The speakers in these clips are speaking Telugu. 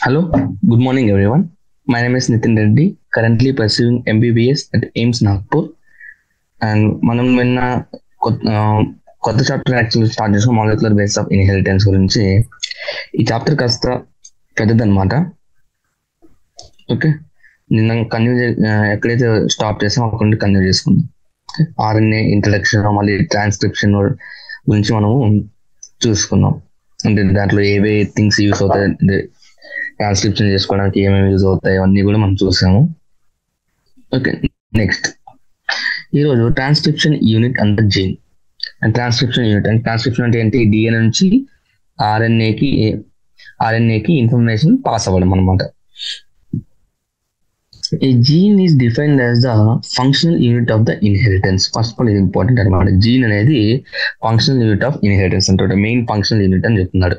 Hello, good morning everyone. My name is Nitin Reddy, currently pursuing MBBS at AIMS Nagpur. And మనం నిన్న కొత్త చాప్టర్ యాక్చువల్లీ స్టార్ట్ చేసిన మాలిక్యులర్ బేస్ ఆఫ్ ఇన్హెరిటెన్స్ గురించి. ఈ చాప్టర్ కాస్త పెద్దదన్నమాట. ఓకే, నిన్న ఎక్కడైతే స్టాప్ చేసామో అక్కడ నుండి కంటిన్యూ చేసుకుందాం. ఆర్ఎన్ఏ ఇంట్రడక్షన్, మళ్ళీ ట్రాన్స్క్రిప్షన్ గురించి మనము చూసుకున్నాం. అంటే దాంట్లో ఏవే థింగ్స్ యూస్ అవుతాయి, ట్రాన్స్క్రిప్షన్ చేసుకోవడానికి ఏమేమి యూజ్ అవుతాయి అవన్నీ కూడా మనం చూసాము. ఓకే, నెక్స్ట్ ఈరోజు transcription unit and gene. And transcription unit అంటే ట్రాన్స్క్రిప్షన్ అంటే ఏంటి? డిఎన్ఏ నుంచి ఆర్ఎన్ఏకి ఇన్ఫర్మేషన్ పాస్ అవ్వడం అనమాట. A gene is defined as the functional unit of the inheritance. First of all, ఇది ఇంపార్టెంట్ అనమాట. జీన్ అనేది ఫంక్షనల్ యూనిట్ ఆఫ్ ఇన్హెరిటెన్స్ అంటే మెయిన్ ఫంక్షనల్ యూనిట్ అని చెప్తున్నాడు.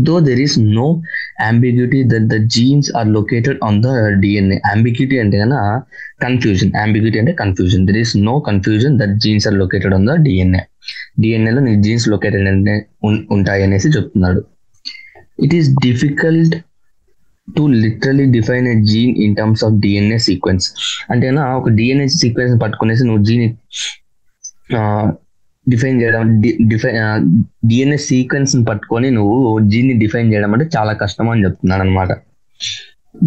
Though there is no ambiguity that the genes are located on the DNA. Ambiguity అంటే కన్నా కన్ఫ్యూజన్. Ambiguity అంటే confusion. There is no confusion that genes are located on the DNA. DNA లో నీ జీన్స్ లొకేటెడ్ అంటే ఉంటాయి అనేసి చెప్తున్నాడు. It is difficult to literally define a gene in terms of DNA sequence. అంటే ఒక DNA సీక్వెన్స్ పట్టుకునేసి నువ్వు జీన్ డిఫైన్ చేయడం, డిఎన్ఏ సీక్వెన్స్ పట్టుకొని నువ్వు జీన్ ని డిఫైన్ చేయడం అంటే చాలా కష్టం అని చెప్తున్నాడు అనమాట.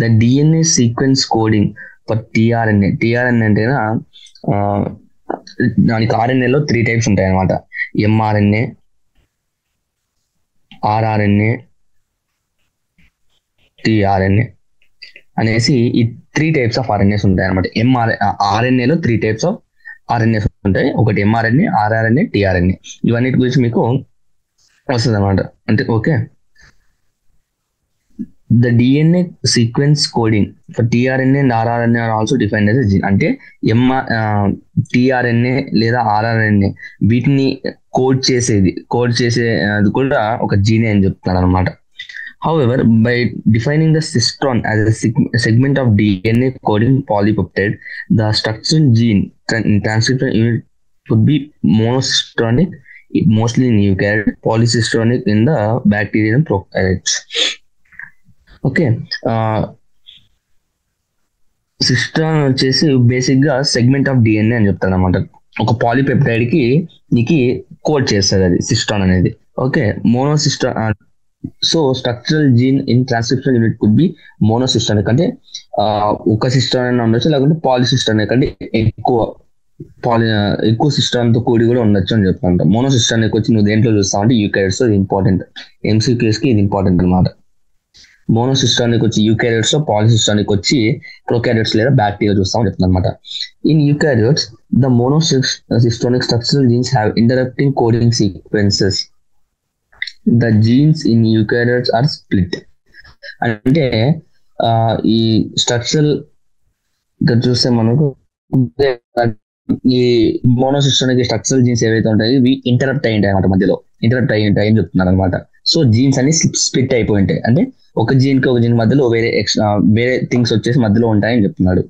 The DNA sequence coding for tRNA. TRNA అంటే దానికి ఆర్ఎన్ఏలో 3 టైప్స్ ఉంటాయి అనమాట. ఎంఆర్ఎన్ఏ, ఆర్ఆర్ఎన్ఏ, టిఆర్ఎన్ఏ అనేసి ఈ 3 టైప్స్ ఆఫ్ ఆర్ఎన్ఏస్ ఉంటాయి అనమాట. ఆర్ఎన్ఏలో 3 టైప్స్ ఆఫ్ ఆర్ఎన్ఏస్ ఉంటాయి. ఒకటి ఎంఆర్ఎన్ఏ, ఆర్ఆర్ఎన్ఏ, టిఆర్ఎన్ఏ. ఇవన్నిటి గురించి మీకు వస్తుంది అనమాట. అంటే okay, the DNA sequence coding for tRNA and rRNA are also defined as a gene. అంటే టిఆర్ఎన్ఏ లేదా ఆర్ఆర్ఎన్ఏ వీటిని కోడ్ చేసేది కూడా ఒక జీనే అని చెప్తున్నాడు అనమాట. However, by defining the cistron as a segment of DNA coding polypeptide, the structural gene transcription unit could be monocistronic, mostly in eukaryote, polycistronic in the bacteria and prokaryotes. Okay, cistron వచ్చేసి బేసిక్ గా సెగ్మెంట్ ఆఫ్ డిఎన్ఏ అని చెప్తాడు అనమాట. ఒక పాలిపెప్టైడ్ కి నీకు కోడ్ చేస్తుంది అది సిస్ట్రాన్ అనేది. Okay, monocistron. So structural gene in transcription unit could be monocistronic. అంటే ఒక సిస్టోన్ అయినా ఉండొచ్చు, లేకుంటే పాలిసిస్టోనిక్ అంటే ఎక్కువ సిస్టోన్ తో కూడి కూడా ఉండొచ్చు అని చెప్తాను. మోనోసిస్టోనిక్ వచ్చి నువ్వు దేంట్లో చూస్తావు అంటే యూకారియోట్స్. ఇది ఇంపార్టెంట్, ఎంసీక్యూఎస్ కి ఇది ఇంపార్టెంట్ అనమాట. మోనోసిస్టోనిక్ వచ్చి యూకారియోట్స్, పాలిసిస్టోనిక్ వచ్చి ప్రొకారియోట్స్ లేదా బ్యాక్టీరియా చూస్తామని చెప్తాను అనమాట. In eukaryotes the monocistronic structural genes have interrupting coding sequences. The genes in eukaryotes are split. అంటే ఈ స్ట్రక్చరల్ చూస్తే మనకు ఈ మోనోసిస్టోనిక్ స్ట్రక్చరల్ జీన్స్ ఏవైతే ఉంటాయి ఇవి ఇంటరప్ట్ అయ్యి ఉంటాయి అనమాట, మధ్యలో ఇంటరప్ట్ అయ్యి ఉంటాయి అని చెప్తున్నారు అనమాట. సో జీన్స్ అన్ని స్ప్లిట్ అయిపోయి ఉంటాయి. అంటే ఒక జీన్ కి ఒక జీన్ మధ్యలో వేరే థింగ్స్ వచ్చేసి మధ్యలో ఉంటాయని చెప్తున్నాడు.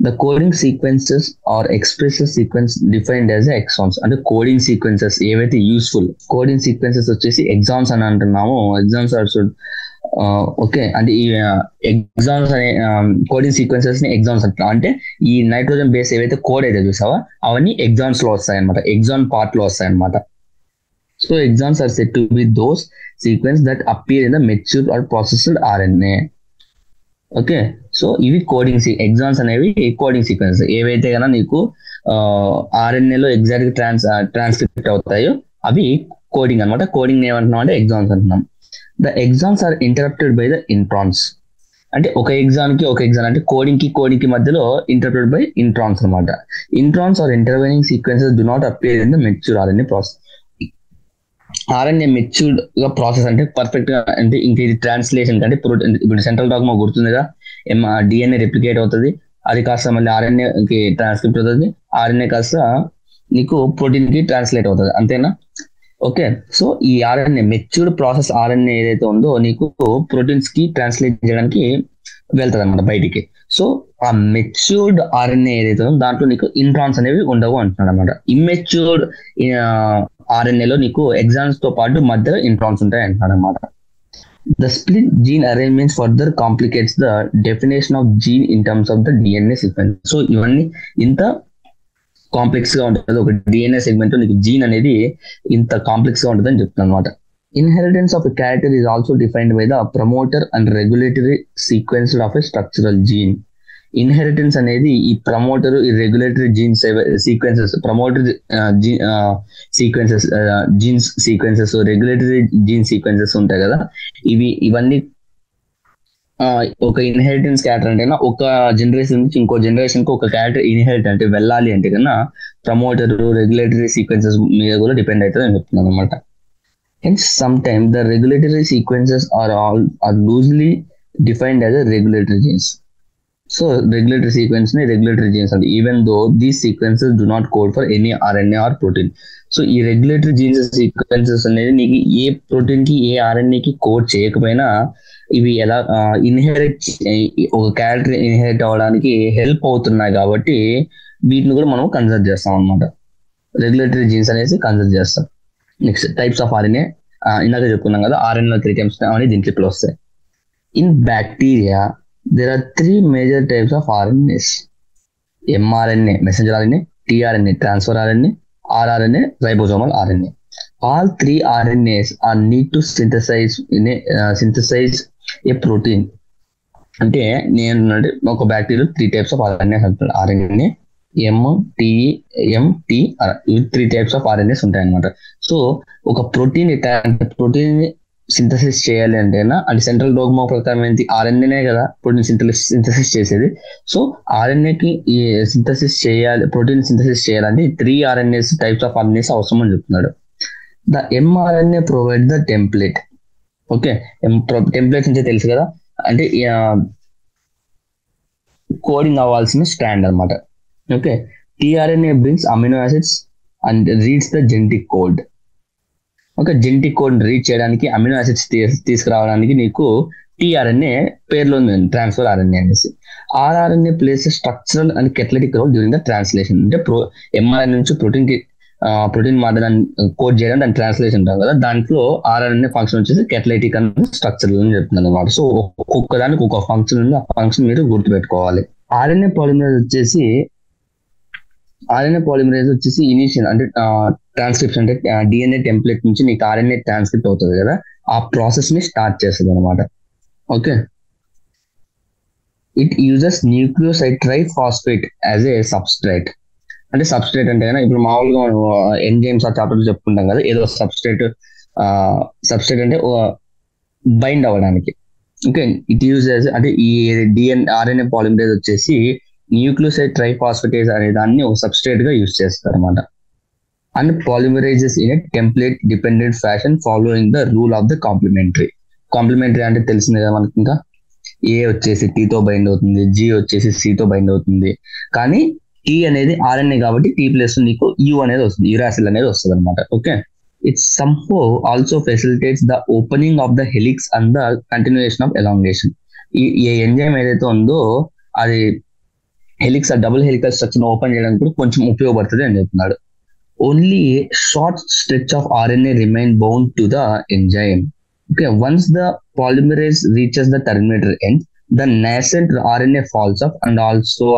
The coding sequences are expressive sequence defined as exons. అంటే కోడింగ్ సీక్వెన్సెస్ ఏవైతే యూస్ఫుల్ కోడింగ్ సీక్వెన్సెస్ వచ్చేసి ఎగ్జామ్స్ అని అంటున్నాము. ఎగ్జామ్స్ ఆర్ ఓకే, అంటే ఈ ఎగ్జామ్స్ అనే కోడింగ్ సీక్వెన్సెస్ ని ఎగ్జామ్స్ అంటున్నాం. అంటే ఈ నైట్రోజన్ బేస్ ఏవైతే కోడ్ అయితే చూసావా అవన్నీ ఎగ్జామ్స్ లో వస్తాయి అనమాట, ఎగ్జామ్ పార్ట్ లో వస్తాయి అనమాట. So exons are set to be those sequence that appear in the matured or processed RNA. Okay, so ఇవి కోడింగ్ ఎగ్జామ్స్ అనేవి కోడింగ్ సీక్వెన్స్ ఏవైతే కన్నా నీకు ఆర్ఎన్ఏలో ఎగ్జాక్ట్ ట్రాన్స్క్రిప్ట్ అవుతాయో అవి కోడింగ్ అనమాట. కోడింగ్ ఏమంటున్నాం అంటే ఎగ్జామ్స్ అంటున్నాం. The exons are interrupted by the introns. అంటే ఒక ఎగ్జామ్ అంటే కోడింగ్ కి మధ్యలో ఇంటరప్టెడ్ బై ఇంట్రాన్స్ అనమాట. Introns are intervening sequences do not appear in the mature RNA process. RNA matured గా ప్రాసెస్ అంటే పర్ఫెక్ట్ గా, అంటే ఇంక ఇది ట్రాన్స్లేషన్ కంటే ఇప్పుడు సెంట్రల్ డాగ్మా గుర్తుందిగా, డిఎన్ఏ రెప్లికేట్ అవుతుంది, అది కాస్త మళ్ళీ ఆర్ఎన్ఏ కి ట్రాన్స్క్రిప్ట్ అవుతుంది, ఆర్ఎన్ఏ కాస్త నీకు ప్రోటీన్ కి ట్రాన్స్లేట్ అవుతుంది, అంతేనా? ఓకే, సో ఈ ఆర్ఎన్ఏ మెచ్యూర్డ్ ప్రాసెస్ ఆర్ఎన్ఏ ఏదైతే ఉందో నీకు ప్రోటీన్స్ కి ట్రాన్స్లేట్ చేయడానికి వెళ్తుంది అనమాట బయటికి. సో ఆ మెచ్యూర్డ్ ఆర్ఎన్ఏ ఏదైతే ఉందో దాంట్లో నీకు ఇంట్రాన్స్ అనేవి ఉండవు అంటున్నాడు అనమాట. ఇమ్మెచ్యూర్డ్ ఆర్ఎన్ఏలో నీకు ఎగ్జామ్స్ తో పాటు మధ్యలో ఇంట్రాన్స్ ఉంటాయి అంటున్నాడు అనమాట. The split gene arrangement further complicates the definition of gene in terms of the DNA sequence. So ఇవన్నీ ఇంత కాంప్లెక్స్ గా ఉంటుంది. ఒక డిఎన్ఏ సెగ్మెంట్ నీకు జీన్ అనేది ఇంత కాంప్లెక్స్ గా ఉంటుంది అని చెప్తున్నాను అనమాట. Inheritance of a character is also defined by the promoter and regulatory sequence of a structural gene. Inheritance అనేది ఈ ప్రమోటర్, ఈ regulatory genes sequences, promoter sequences, genes sequences, regulatory gene sequences ఉంటాయి కదా, ఇవన్నీ ఒక ఇన్హెరిటెన్స్ క్యారెక్టర్ అంటే ఒక జనరేషన్ నుంచి ఇంకో జనరేషన్ కి ఒక క్యారెక్టర్ ఇన్హెరిట్ అంటే వెళ్ళాలి అంటే కన్నా ప్రమోటర్, రెగ్యులేటరీ సీక్వెన్సెస్ మీద కూడా డిపెండ్ అవుతుంది అని చెప్తున్నాను అనమాట. Hence, sometimes the regulatory sequences are loosely defined as a regulatory genes. So, regulatory sequence ne regulatory genes and even though these sequences do not code for any RNA or protein. So, ఈ regulatory genes sequences అనేది నీకు ఏ ప్రోటీన్ కి ఏ RNA కి కోడ్ చేయకపోయినా ఇవి ఎలా ఇన్హెరిట్, ఒక క్యారెక్టర్ ఇన్హెరిట్ అవ్వడానికి హెల్ప్ అవుతున్నాయి కాబట్టి వీటిని కూడా మనం కన్సిడర్ చేస్తాం అనమాట. రెగ్యులేటరీ జీన్స్ అనేసి కన్సిడర్ చేస్తాం. నెక్స్ట్ టైప్స్ ఆఫ్ ఆర్ఎన్ఏ, ఇందాక చెప్పుకున్నాం కదా, ఆర్ఎన్ఏ 3 టైప్స్ అని దీంట్లో ఇప్పుడు వస్తాయి. In bacteria there are 3 major types of RNAs. MRNA messenger RNA, tRNA transfer RNA, rRNA ribosomal RNA. All 3 RNAs are need to synthesize a protein. అంటే నేను ఒక బ్యాక్టీరియా 3 టైప్స్ ఆఫ్ ఆర్ఎన్ఏ అంటారు. ఆర్ఎన్ఏ, MTR, ఇవి 3 టైప్స్ ఆఫ్ ఆర్ఎన్ఏస్ ఉంటాయి అనమాట. సో ఒక ప్రోటీన్ సింథసిస్ చేయాలి అంటే అది సెంట్రల్ డోగ్మా ప్రకారం ఏంటి, ఆర్ఎన్ఏనే కదా ప్రోటీన్ సింథసిస్ చేసేది. సో ఆర్ఎన్ఏకి ఈ సింథసిస్ చేయాలి, ప్రోటీన్ సింథసిస్ చేయాలంటే 3 RNAs టైప్స్ ఆఫ్ ఆర్ఎన్ఏస్ అవసరం అని చెప్తున్నాడు. The mRNA provide the template. Okay, templates అంటే తెలుసు కదా, అంటే కోడింగ్ అవ్వాల్సిన స్టాండ్ అనమాట. Okay, tRNA brings amino acids and reads the genetic code. ఓకే, జెనెటిక్ కోడ్ రీడ్ చేయడానికి, అమినో యాసిడ్స్ తీసుకురావడానికి నీకు tRNA పేర్లో ఉంది, ట్రాన్స్ఫర్ ఆర్ఎన్ఏ అనేసి. RRNA plays structural and catalytic role during the translation. అంటే mRNA నుంచి ప్రోటీన్ మాట దాన్ని కోడ్ చేయడం, దాని ట్రాన్స్లేషన్ ఉంటాం కదా, దాంట్లో ఆర్ఎన్ఏ ఫంక్షన్ వచ్చేసి కెటలైటిక్ అండ్ స్ట్రక్చరల్ అని చెప్తున్నాను అనమాట. సో ఒక్కొక్క దానికి ఒక ఫంక్షన్ ఉంది, ఆ ఫంక్షన్ మీరు గుర్తుపెట్టుకోవాలి. ఆర్ఎన్ఏ పాలిమరేజ్ వచ్చేసి ఇనిషియల్ అంటే ట్రాన్స్క్రిప్షన్, అంటే డిఎన్ఏ టెంప్లెట్ నుంచి నీకు ఆర్ఎన్ఏ ట్రాన్స్క్రిప్ట్ అవుతుంది కదా, ఆ ప్రాసెస్ ని స్టార్ట్ చేస్తుంది అనమాట. Okay, it uses nucleoside triphosphate as a substrate. అంటే సబ్స్ట్రేట్ అంటే కదా, ఇప్పుడు మామూలుగా మనం ఎంజైమ్స్ ఆ చాప్టర్లో చెప్పుకుంటాం కదా, ఏదో సబ్స్ట్రేట్ అంటే బైండ్ అవ్వడానికి. ఓకే, ఇట్ యూజెస్ అంటే ఈ ఆర్ఎన్ఏ పాలిమరేజ్ వచ్చేసి న్యూక్లియోసైడ్ ట్రైఫాస్ఫేటేజ్ అనే దాన్ని ఒక సబ్స్ట్రేట్ గా యూజ్ చేస్తారు అనమాట. And polymerises in a template dependent fashion following the rule of the complementary. అంటే తెలిసింది కదా మనకి, ఇంకా ఏ వచ్చేసి టీతో బైండ్ అవుతుంది, జి వచ్చేసి సితో బైండ్ అవుతుంది, కానీ టీ అనేది ఆర్ఎన్ఏ కాబట్టి టీ ప్లేస్ నీకు యు అనేది వస్తుంది, యురాసిల్ అనేది వస్తుంది అనమాట. Okay, it somehow also facilitates the opening of the helix and the continuation of elongation. ఈ ఎంజైమ్ ఏదైతే ఉందో అది helix, double helical structure open చేయడానికి కూడా కొంచెం ఉపయోగపడుతుంది అని చెప్తున్నాడు. Only short stretch of RNA remain bound to the enzyme. Okay, once the polymerase reaches the terminator end, the nascent RNA falls off and also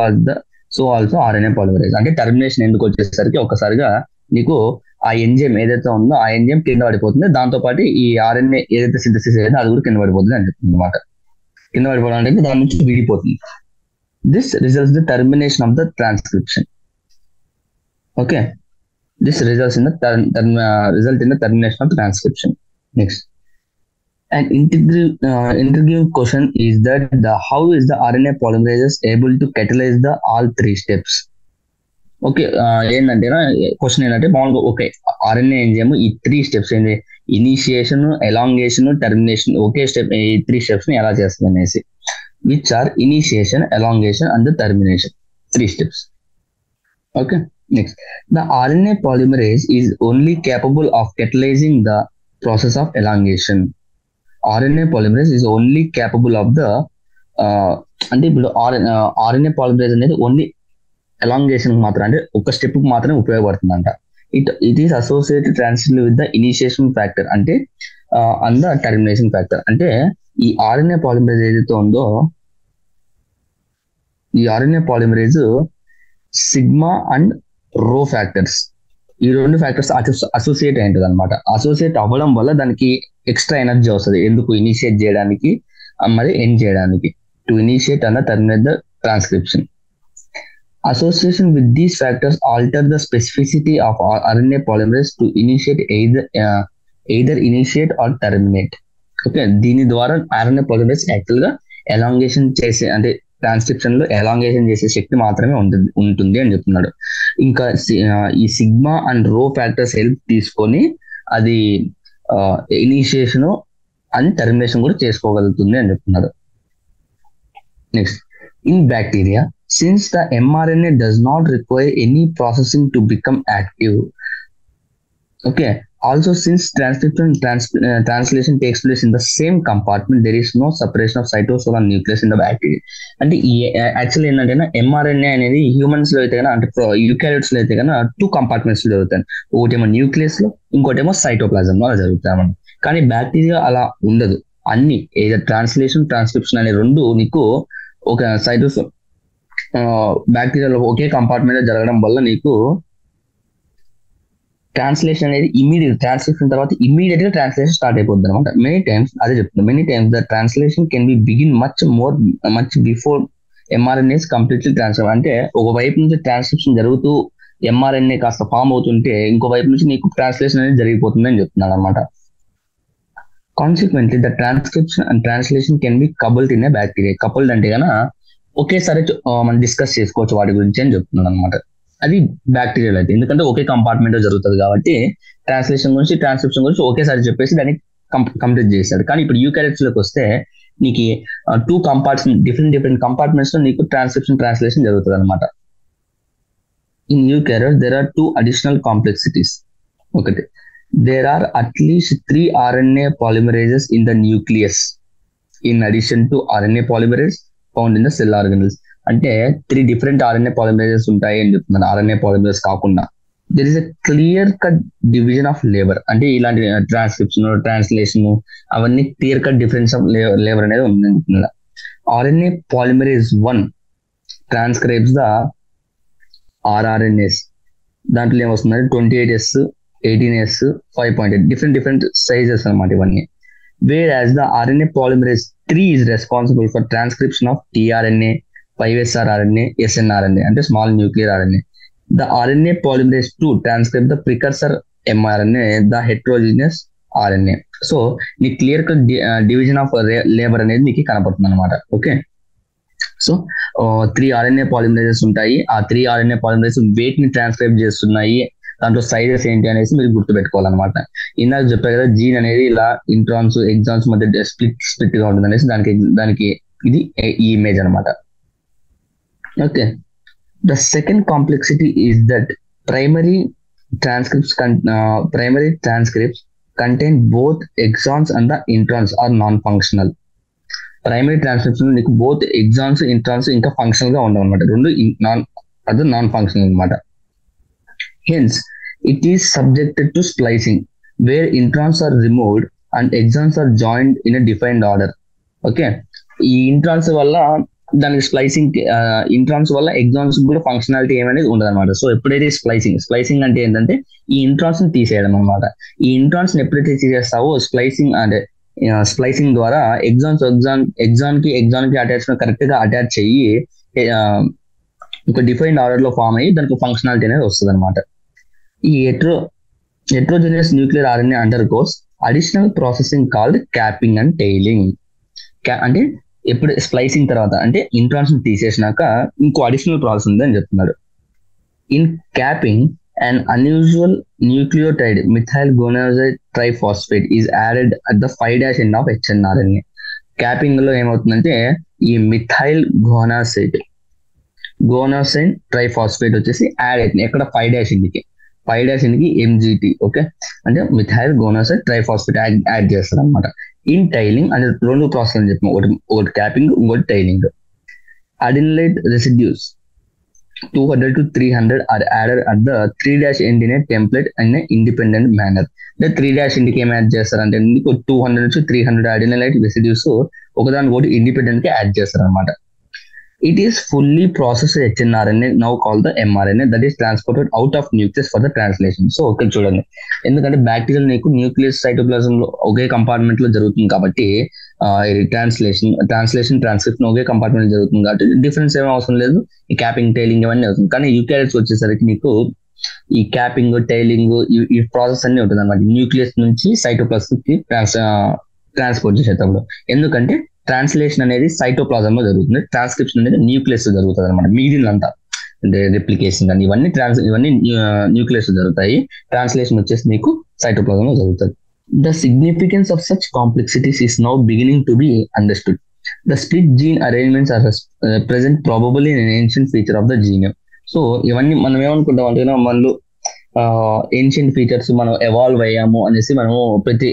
RNA polymerase. అంటే టర్మినేషన్ ఎందుకు వచ్చేసరికి ఒక్కసారిగా నీకు ఆ ఎంజైమ్ ఏదైతే ఉందో ఆ ఎంజైమ్ కింద పడిపోతుంది, దాంతో పాటు ఈ ఆర్ఎన్ఏ ఏదైతే సింథసిస్ అయ్యిందో అది కూడా కింద పడిపోతుంది అని చెప్తుంది అనమాట. కింద పడిపోవడం అంటే దాని నుంచి విడిపోతుంది. This results the termination of the transcription. Okay, this results in the termination of transcription. Next, an intriguing question is that how is the RNA polymerase able to catalyze the all 3 steps? Okay, ఏంటంటే క్వశ్చన్ ఏంటంటే మామూలుగా ఓకే ఆర్ఎన్ఏ ఎంజైమ్ ఈ 3 స్టెప్స్ ఏంటి, ఇనిషియేషన్, ఎలాంగేషన్, టర్మినేషన్, ఒకే స్టెప్, ఈ 3 స్టెప్స్ ని ఎలా చేస్తుంది అనేసి. Which are initiation, elongation and termination, 3 steps. Okay, next, the RNA polymerase is only capable of catalyzing the process of elongation. RNA polymerase is only capable of the అంటే ఇప్పుడు RNA polymerase అనేది ఓన్లీ ఎలాంగేషన్ మాత్రం, అంటే ఒక స్టెప్ మాత్రమే ఉపయోగపడుతుందంట. It is associated transitively with the initiation factor. అంటే అండ్ ద టర్మినేషన్ ఫ్యాక్టర్. అంటే ఈ ఆర్ఎన్ఏ పాలిమరేజ్ ఏదైతే ఉందో ఈ RNA polymerase sigma and rho factors, ఈ రెండు ఫ్యాక్టర్స్ అసోసియేట్ అయి ఉంటుంది అనమాట. అసోసియేట్ అవ్వడం వల్ల దానికి ఎక్స్ట్రా ఎనర్జీ వస్తుంది. ఎందుకు? ఇనిషియేట్ చేయడానికి మరి ఎండ్ చేయడానికి. To initiate and terminate the transcription. Association with these factors alter the specificity of RNA polymerase to initiate either initiate or terminate. Okay, దీని ద్వారా RNA polymerase యాక్చువల్ గా ఎలాంగేషన్ చేసే, అంటే ట్రాన్స్క్రిప్షన్ లో ఎలాంగేషన్ చేసే శక్తి మాత్రమే ఉంటుంది అని చెప్తున్నాడు. ఇంకా ఈ sigma and rho factors help తీసుకొని అది ఇనిషియేషన్ అండ్ టర్మినేషన్ కూడా చేసుకోగలుగుతుంది అని చెప్తున్నాడు. Next, in bacteria, since the mRNA does not require any processing to become active, okay, also since transcription translation takes place in the same compartment, there is no separation of cytosol and nucleus in the bacteria. అంటే యాక్చువల్లీ ఏంటంటే mRNA అనేది హ్యూమన్స్ లో అయితే కన్నా, అంటే యూకారియోట్స్ లో అయితే కన్నా 2 కంపార్ట్మెంట్స్ లో జరుగుతాయి. ఒకటేమో న్యూక్లియస్ లో, ఇంకోటేమో సైటోప్లాజం లో జరుగుతాయి. కానీ బ్యాక్టీరియా అలా ఉండదు. అన్ని ఏదో ట్రాన్స్లేషన్ ట్రాన్స్క్రిప్షన్ అనే రెండు నీకు ఒక సైటోసోల్ బ్యాక్టీరియాలో ఒకే కంపార్ట్మెంట్ లో జరగడం వల్ల నీకు ట్రాన్స్లేషన్ అనేది ఇమీడియట్, ట్రాన్స్లేషన్ తర్వాత ఇమీడియట్ గా ట్రాన్స్లేషన్ స్టార్ట్ అయిపోతుంది అనమాట. మెనీ టైమ్స్ అదే చెప్తున్నా, many times the translation can be begin much before ఎంఆర్ఎన్ఏస్ completely transfer. అంటే ఒక వైపు నుంచి ట్రాన్స్క్రిప్షన్ జరుగుతూ ఎంఆర్ఎన్ఏ కాస్త ఫామ్ అవుతుంటే ఇంకో వైపు నుంచి నీకు ట్రాన్స్లేషన్ అనేది జరిగిపోతుంది అని చెప్తున్నాను అనమాట. Consequently the transcription and translation can be coupled in a bacteria. Coupled అంటే కన్నా ఒకేసారి మనం డిస్కస్ చేసుకోవచ్చు వాటి గురించి అని చెప్తున్నాను అనమాట. అది బ్యాక్టీరియల్ అయితే, ఎందుకంటే ఒకే కంపార్ట్మెంట్ లో జరుగుతుంది కాబట్టి ట్రాన్స్లేషన్ గురించి ట్రాన్స్క్రిప్షన్ గురించి ఒకేసారి చెప్పేసి దాన్ని కంప్లీట్ చేశాడు. కానీ ఇప్పుడు యూకారియోట్స్ లోకి వస్తే నీకు 2 కంపార్ట్మెంట్, డిఫరెంట్ కంపార్ట్మెంట్స్ లో నీకు ట్రాన్స్లేషన్ జరుగుతుంది అనమాట. In eukaryotes there are 2 additional complexities. ఒకటి, there are at least 3 RNA polymerases in the nucleus in addition to RNA polymerase found in the cell organelles. అంటే 3 డిఫరెంట్ RNA పాలిమరేజెస్ ఉంటాయి అని చెప్తున్నాను. RNA పాలిమరేజ్ కాకుండా there is a clear cut division of labour. అంటే ఇలాంటి ట్రాన్స్క్రిప్షన్ ట్రాన్స్లేషన్ అవన్నీ clear cut difference of labour అనేది ఉంది. RNA polymerase 1 transcribes the rRNAs. దాంట్లో ఏమొస్తుంది, 28S 18S 5.8 డిఫరెంట్ సైజెస్ అనమాట ఇవన్నీ. Whereas the RNA polymerase 3 is responsible for transcription of tRNA, 5SR RNA, snRNA, and small nuclear RNA. The RNA polymerase 2 transcribes the precursor mRNA, the heterogeneous RNA. So, the clear division of labor అనేది మీకు కనపడుతుంది అనమాట. ఓకే, సో 3 RNA polymerases ఉంటాయి. ఆ 3 RNA polymerases weight ని ట్రాన్స్క్రైబ్ చేస్తున్నాయి. దాంట్లో సైజెస్ ఏంటి అనేసి మీరు గుర్తుపెట్టుకోవాలన్నమాట. ఇందాక చెప్పారు కదా, జీన్ అనేది ఇలా ఇంట్రాన్స్ ఎగ్జాన్స్ మధ్య స్ప్లిట్ గా ఉంటుంది అనేసి దానికి ఇది ఈ ఇమేజ్ అనమాట. Okay, the second complexity is that primary transcripts contain both exons and the introns are non functional. Primary transcription నీకు బోత్ ఎగ్జాన్స్ ఇంట్రాన్స్ ఇంకా ఫంక్షనల్ గా ఉండవు అనమాట. రెండు నాన్ ఫంక్షనల్ అనమాట. Hence, it is subjected to splicing, where introns are removed and exons are joined in a defined order. Okay, ఈ ఇంట్రాన్స్ వల్ల దానికి స్ప్లైసింగ్, ఇంట్రాన్స్ వల్ల ఎగ్జాన్స్ కూడా ఫంక్షనాలిటీ ఏమనేది ఉండదు అనమాట. సో ఎప్పుడైతే స్ప్లైసింగ్ అంటే ఏంటంటే ఈ ఇంట్రాన్స్ ని తీసేయడం అనమాట. ఈ ఇంట్రాన్స్ ని ఎప్పుడైతే తీసేస్తావో స్ప్లైసింగ్ ద్వారా ఎగ్జాన్ కి అటాచ్మెంట్ కరెక్ట్ గా అటాచ్ చెయ్యి ఒక డిఫైన్డ్ ఆర్డర్ లో ఫామ్ అయ్యి దానికి ఫంక్షనాలిటీ అనేది వస్తుంది అనమాట. ఈ heterogeneous nuclear RNA undergoes additional processing called capping and tailing. అంటే ఎప్పుడు స్ప్లైసింగ్ తర్వాత అంటే ఇంట్రాన్స్ తీసేసినాక ఇంకో అడిషనల్ ప్రాసెస్ ఉంది అని చెప్తున్నాడు. In capping an unusual nucleotide methyl guanoside triphosphate is added at the 5' end of hnRNA. Capping లో ఏమవుతుందంటే ఈ మిథైల్ గోనాసైడ్ ట్రైఫాస్ఫేట్ వచ్చేసి యాడ్ అవుతుంది. ఎక్కడ 5' ఎండ్కి 5' ఎండ్కి MGT. ఓకే, అంటే మిథైల్ గోనాసైడ్ ట్రైఫాస్ఫేట్ యాడ్ చేస్తారు అనమాట. ఇన్ టైలింగ్ అంటే 2 ప్రాసెస్ అని చెప్పాము, ఒకటి క్యాపింగ్, ఇంకోటి tailing. Adenyl residues 200 to 300 are added at the 3-end in a template in an independent manner. The 3-end కి ఏం యాడ్ చేస్తారంటే మీకు 200 నుంచి 300 అడినలైట్ రెసిడ్యూస్ ఒకదాని ఒకటి ఇండిపెండెంట్ గా యాడ్ చేస్తారు అనమాట. It is fully processed hnRNA, now called the mRNA, that is transported out of nucleus for the translation. So okay చూడండి, ఎందుకంటే బ్యాక్టీరియల్ నీకు న్యూక్లియస్ సైటోప్లాజం లో ఒకే కంపార్ట్మెంట్ లో జరుగుతుంది కాబట్టి ట్రాన్స్క్రిప్షన్ ఒకే కంపార్ట్మెంట్ లో జరుగుతుంది కాబట్టి డిఫరెన్స్ ఏమీ అవసరం లేదు. ఈ క్యాపింగ్ టైలింగ్ ఇవన్నీ అవుతుంది. కానీ యూకారియోట్స్ వచ్చేసరికి నీకు ఈ క్యాపింగ్ టైలింగ్ ఈ ప్రాసెస్ అన్ని ఉంటుంది అనమాట, న్యూక్లియస్ నుంచి సైటోప్లాజం కి ట్రాన్స్పోర్ట్ చేసేటప్పుడు. ఎందుకంటే ట్రాన్స్లేషన్ అనేది సైటోప్లాజం లో జరుగుతుంది, ట్రాన్స్క్రిప్షన్ అనేది న్యూక్లియస్ లో జరుగుతుంది అనమాట. మిగిలినంతా అంటే రిప్లికేషన్ కానీ ఇవన్నీ న్యూక్లియస్ లో జరుగుతాయి. ట్రాన్స్లేషన్ వచ్చేసి మీకు సైటోప్లాజం లో జరుగుతుంది. The significance of such complexities is now beginning to be understood. The split gene arrangements are present probably in ancient feature of the genome. So ఇవన్నీ మనం ఏమనుకుంటాం అంటే మనలో ఏన్షియంట్ ఫీచర్స్ మనం ఎవాల్వ్ అయ్యాము అనేసి మనము ప్రతి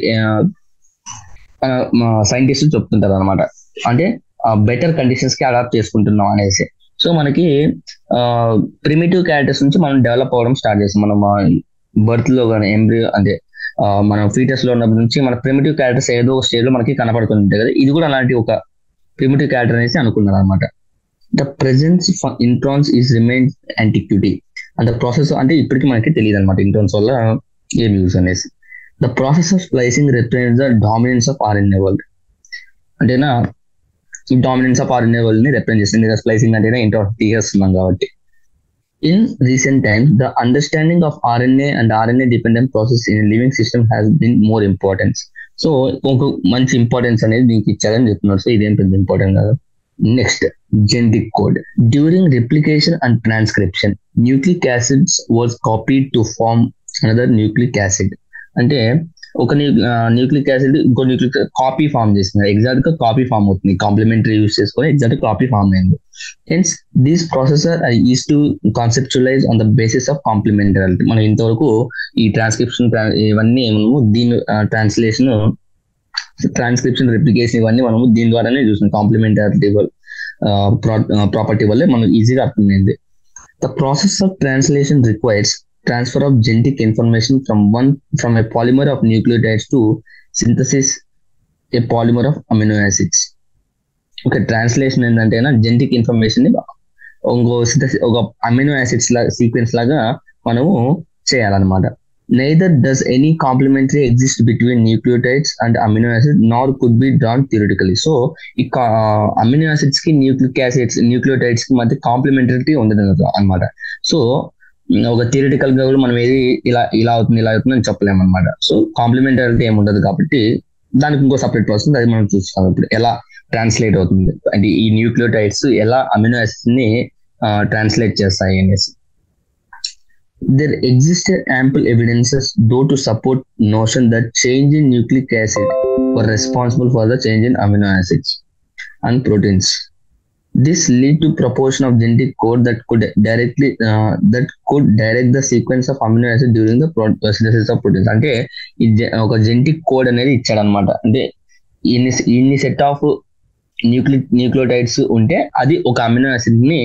సైంటిస్టులు చెప్తుంటారు అనమాట. అంటే బెటర్ కండిషన్స్ కి అడాప్ట్ చేసుకుంటున్నాం అనేసి. సో మనకి ప్రిమిటివ్ క్యారెక్టర్స్ నుంచి మనం డెవలప్ అవ్వడం స్టార్ట్ చేస్తాం. మనం బర్త్ లో కానీ ఎంబ్రియో అంటే మనం ఫీటస్ లో ఉన్నప్పటి నుంచి మన ప్రిమిటివ్ క్యారెక్టర్స్ ఏదో ఒక స్టేజ్ లో మనకి కనపడుతుంటాయి కదా, ఇది కూడా అలాంటి ఒక ప్రిమిటివ్ క్యారెక్టర్ అనేసి అనుకున్నారు అనమాట. The presence introns is remains antiquity and the process అంటే ఇప్పటికీ మనకి తెలియదు అనమాట ఇంట్రాన్స్ వల్ల ఏం యూజ్ అనేసి. The process of splicing represents the dominance of RNA world. అంటేనా ఈ డామినెన్స్ ఆఫ్ RNA world ని రిప్రజెంట్ చేస్తుంది. స్ప్లైసింగ్ అంటేనే ఇంట్రాన్స్ తీసేస్తున్నాం కాబట్టి. In recent times, the understanding of RNA and RNA dependent process in a living system has been more importance. So ఒక మంచి ఇంపార్టెన్స్ అనేది దీనికి ఇచ్చారని చెప్తున్నారు. సో ఇదేం పెద్ద ఇంపార్టెంట్ కాదు. Next, genetic code. During replication and transcription nucleic acids was copied to form another nucleic acid. అంటే ఒక న్యూక్లిక్ యాసిడ్ ఇంకో న్యూక్లిక్ కాపీ ఫామ్ చేస్తుంది, ఎగ్జాక్ట్ గా కాపీ ఫామ్ అవుతుంది, కాంప్లిమెంటరీ యూస్ చేసుకొని ఎగ్జాక్ట్ కాపీ ఫామ్ అయింది. Hence this processor is to conceptualise on the basis of complementarity. మనం ఇంతవరకు ఈ ట్రాన్స్క్రిప్షన్ ఇవన్నీ మనము దీని ట్రాన్స్క్రిప్షన్ రిప్లికేషన్ ఇవన్నీ మనము దీని ద్వారానే చూస్తున్నాం. కాంప్లిమెంటారిటీ ప్రాపర్టీ వల్లే మనం ఈజీగా అర్థమైంది. The process of translation requires transfer of genetic information from a polymer of nucleotides to synthesis a polymer of amino acids. Okay, translation ఏంటంటే జెనెటిక్ ఇన్ఫర్మేషన్ ని ఒక అమినో యాసిడ్స్ సీక్వెన్స్ లాగా మనము చేయాలన్నమాట. Neither does any complementary exist between nucleotides and amino acids, nor could be drawn theoretically. So ఈ అమినో యాసిడ్స్ కి న్యూక్లియోటైడ్స్ కి మధ్య కాంప్లిమెంటరీ ఉండదు అనమాట. సో ఒక థియరిటికల్ గా కూడా మనం ఏది ఇలా అవుతుంది అని చెప్పలేము అనమాట. సో కాంప్లిమెంటారిటీ ఏమి ఉండదు కాబట్టి దానికి ఇంకో సపరేట్ ప్రాసెస్ అది మనం చూస్తాం ఇప్పుడు ఎలా ట్రాన్స్లేట్ అవుతుంది అంటే ఈ న్యూక్లియోటైడ్స్ ఎలా అమినో యాసిడ్స్ ని ట్రాన్స్లేట్ చేస్తాయి అనేసి. There existed ample evidences though to support notion that change in nucleic acid were responsible for the change in amino acids and proteins. This lead to proportion of genetic code that could direct the sequence of amino acid during the synthesis of proteins. అంటే ఒక జెనెటిక్ కోడ్ అనేది ఇచ్చాడు అనమాట. అంటే ఇన్ని సెట్ ఆఫ్ న్యూక్లియోటైడ్స్ ఉంటే అది ఒక అమినో యాసిడ్ ని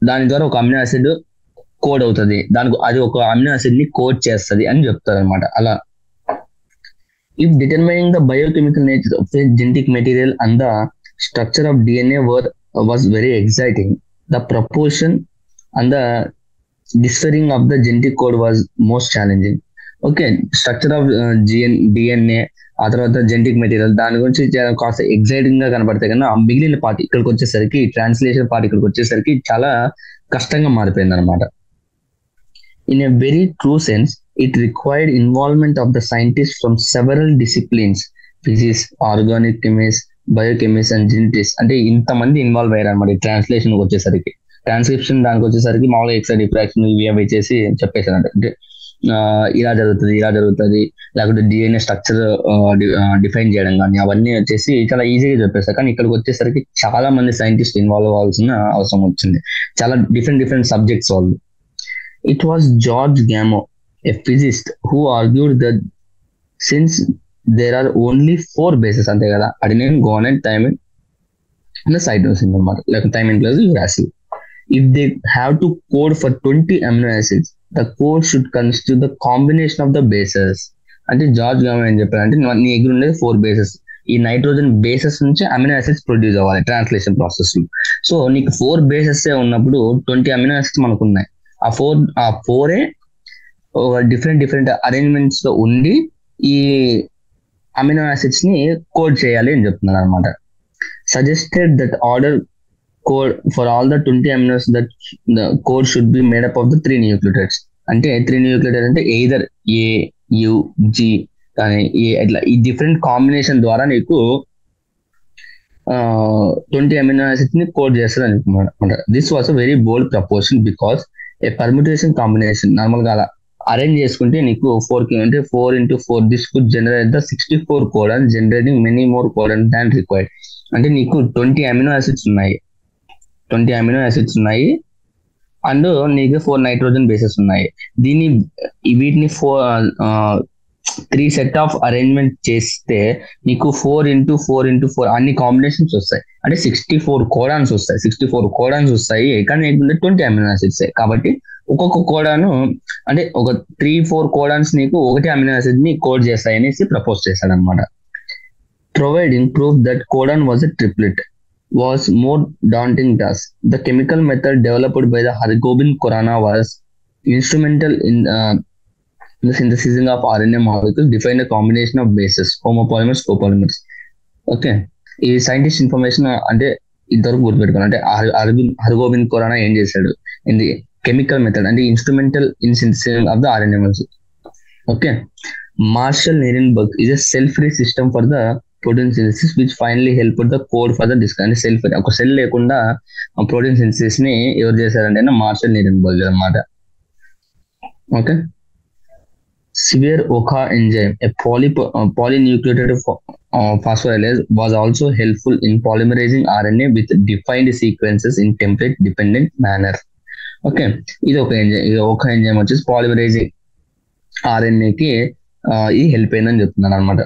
దాని ద్వారా ఒక అమినో యాసిడ్ కోడ్ అవుతుంది, దానికి అది ఒక అమినో యాసిడ్ ని కోడ్ చేస్తుంది అని చెప్తారు అనమాట. అలా if determining the biochemical nature of the genetic material and the structure of DNA was very exciting, the proportion and the deciphering of the genetic code was most challenging. Okay, structure of DNA ఆ తర్వాత జెనెటిక్ మెటీరియల్ దాని గురించి కాస్త ఎగ్జైటింగ్ గా కనబడతాయి కన్నా మిగిలిన పార్ట్ ఇక్కడికి వచ్చేసరికి ట్రాన్స్లేషన్ పార్ట్ ఇక్కడికి వచ్చేసరికి చాలా కష్టంగా మారిపోయింది అనమాట. In a very true sense, it required involvement of the scientists from several disciplines, physics, organic chemists, biochemists and geneticists. అంటే ఇంతమంది ఇన్వాల్వ్ అయ్యారు అనమాట ఈ ట్రాన్స్లేషన్ వచ్చేసరికి. ట్రాన్స్క్రిప్షన్ దానికి వచ్చేసరికి మామూలుగా ఎక్స్ట్రా డిఫ్రాక్షన్ ఇవి అవి చేసి చెప్పేశారు అంటే ఇలా జరుగుతుంది లేకపోతే డిఎన్ఏ స్ట్రక్చర్ డిఫైన్ చేయడం కానీ అవన్నీ వచ్చేసి చాలా ఈజీగా చెప్పేస్తారు. కానీ ఇక్కడికి వచ్చేసరికి చాలా మంది సైంటిస్ట్ ఇన్వాల్వ్ అవ్వాల్సిన అవసరం వచ్చింది, చాలా డిఫరెంట్ సబ్జెక్ట్స్ వాళ్ళు. It was George Gamow, a physicist, who argued that since there are only 4 bases, ante kada, adenine, guanine, thymine, and the cytosine అనమాట, like thymine plus uracil. If they have to code for 20 amino acids, the code should constitute the combination of the bases. అంటే జార్జ్ గామా ఏం చెప్పారంటే నీ దగ్గర ఉండేది 4 బేసెస్, ఈ నైట్రోజన్ బేసెస్ నుంచి అమినో యాసిడ్స్ ప్రొడ్యూస్ అవ్వాలి ట్రాన్స్లేషన్ ప్రాసెస్ లో. సో నీకు 4 బేసెస్ ఉన్నప్పుడు 20 అమినో యాసిడ్స్ మనకు ఉన్నాయి. ఆ ఫోరే ఒక డిఫరెంట్ అరేంజ్మెంట్స్ లో ఉండి ఈ అమినో యాసిడ్స్ ని కోడ్ చేయాలి అని చెప్తున్నారు అనమాట. Suggested that order code for all the 20 aminos, that the code should be made up of the 3 nucleotides. అంటే 3 nucleotides అంటే either A, U, G కానీ ఇట్లా ఈ డిఫరెంట్ కాంబినేషన్ ద్వారా నీకు 20 అమినో యాసిడ్స్ ని కోడ్ చేస్తారు అనుకుంటున్నాడు. This was a very bold proposal because A permutation combination normal గా అలా అరేంజ్ చేసుకుంటే నీకు 4 అంటే 4 into 4 this could generate the 64 codon, generating many more codon than required. అంటే నీకు 20 అమినో యాసిడ్స్ ఉన్నాయి అండ్ నీకు 4 నైట్రోజన్ బేసెస్ ఉన్నాయి. వీటిని 3 సెట్ ఆఫ్ అరేంజ్మెంట్ చేస్తే నీకు 4 into 4 into 4 అన్ని కాంబినేషన్స్ వస్తాయి. అంటే 64 కోడాన్స్ వస్తాయి కానీ నీకు 20 అమినో యాసిడ్స్. కాబట్టి ఒక్కొక్క కోడాను అంటే ఒక 3-4 కోడాన్స్ నీకు ఒకటి అమినో యాసిడ్ ని కోడ్ చేస్తాయి అనేసి ప్రపోజ్ చేశాడు అనమాట. Providing proof that codon was a triplet was more daunting task. The chemical method developed by the Hargobind Khorana was instrumental in the synthesizing of RNA molecules, defined a combination of bases, homopolymers, copolymers. Okay, ఈ సైంటిస్ట్ ఇన్ఫర్మేషన్ అంటే ఇంతవరకు గుర్తుపెట్టుకోవాలి. అంటే హర్గోబింద్ ఖోరానా ఏం చేశాడు ఇన్ ది కెమికల్ మెథడ్ అంటే instrumental in synthesising of the RNA molecules. Okay, Marshall Nirenberg is a cell-free system for the protein synthesis which finally helped the code for the disc. అంటే సెల్ ఫ్రీ, ఒక సెల్ లేకుండా ప్రోటీన్ సింథసిస్ ని ఎవరు చేశారంటే మార్షల్ నీరెన్బర్గ్ అన్నమాట. Okay, Severo Ochoa enzyme a polynucleotide phosphorylase was also helpful in polymerizing RNA with defined sequences in template dependent manner. Okay, ఇది ఒక ఎంజైమ్ వచ్చేసి పాలిమరైజింగ్ RNA కి ఇది హెల్ప్ అయిందని చెప్తున్నాను అనమాట.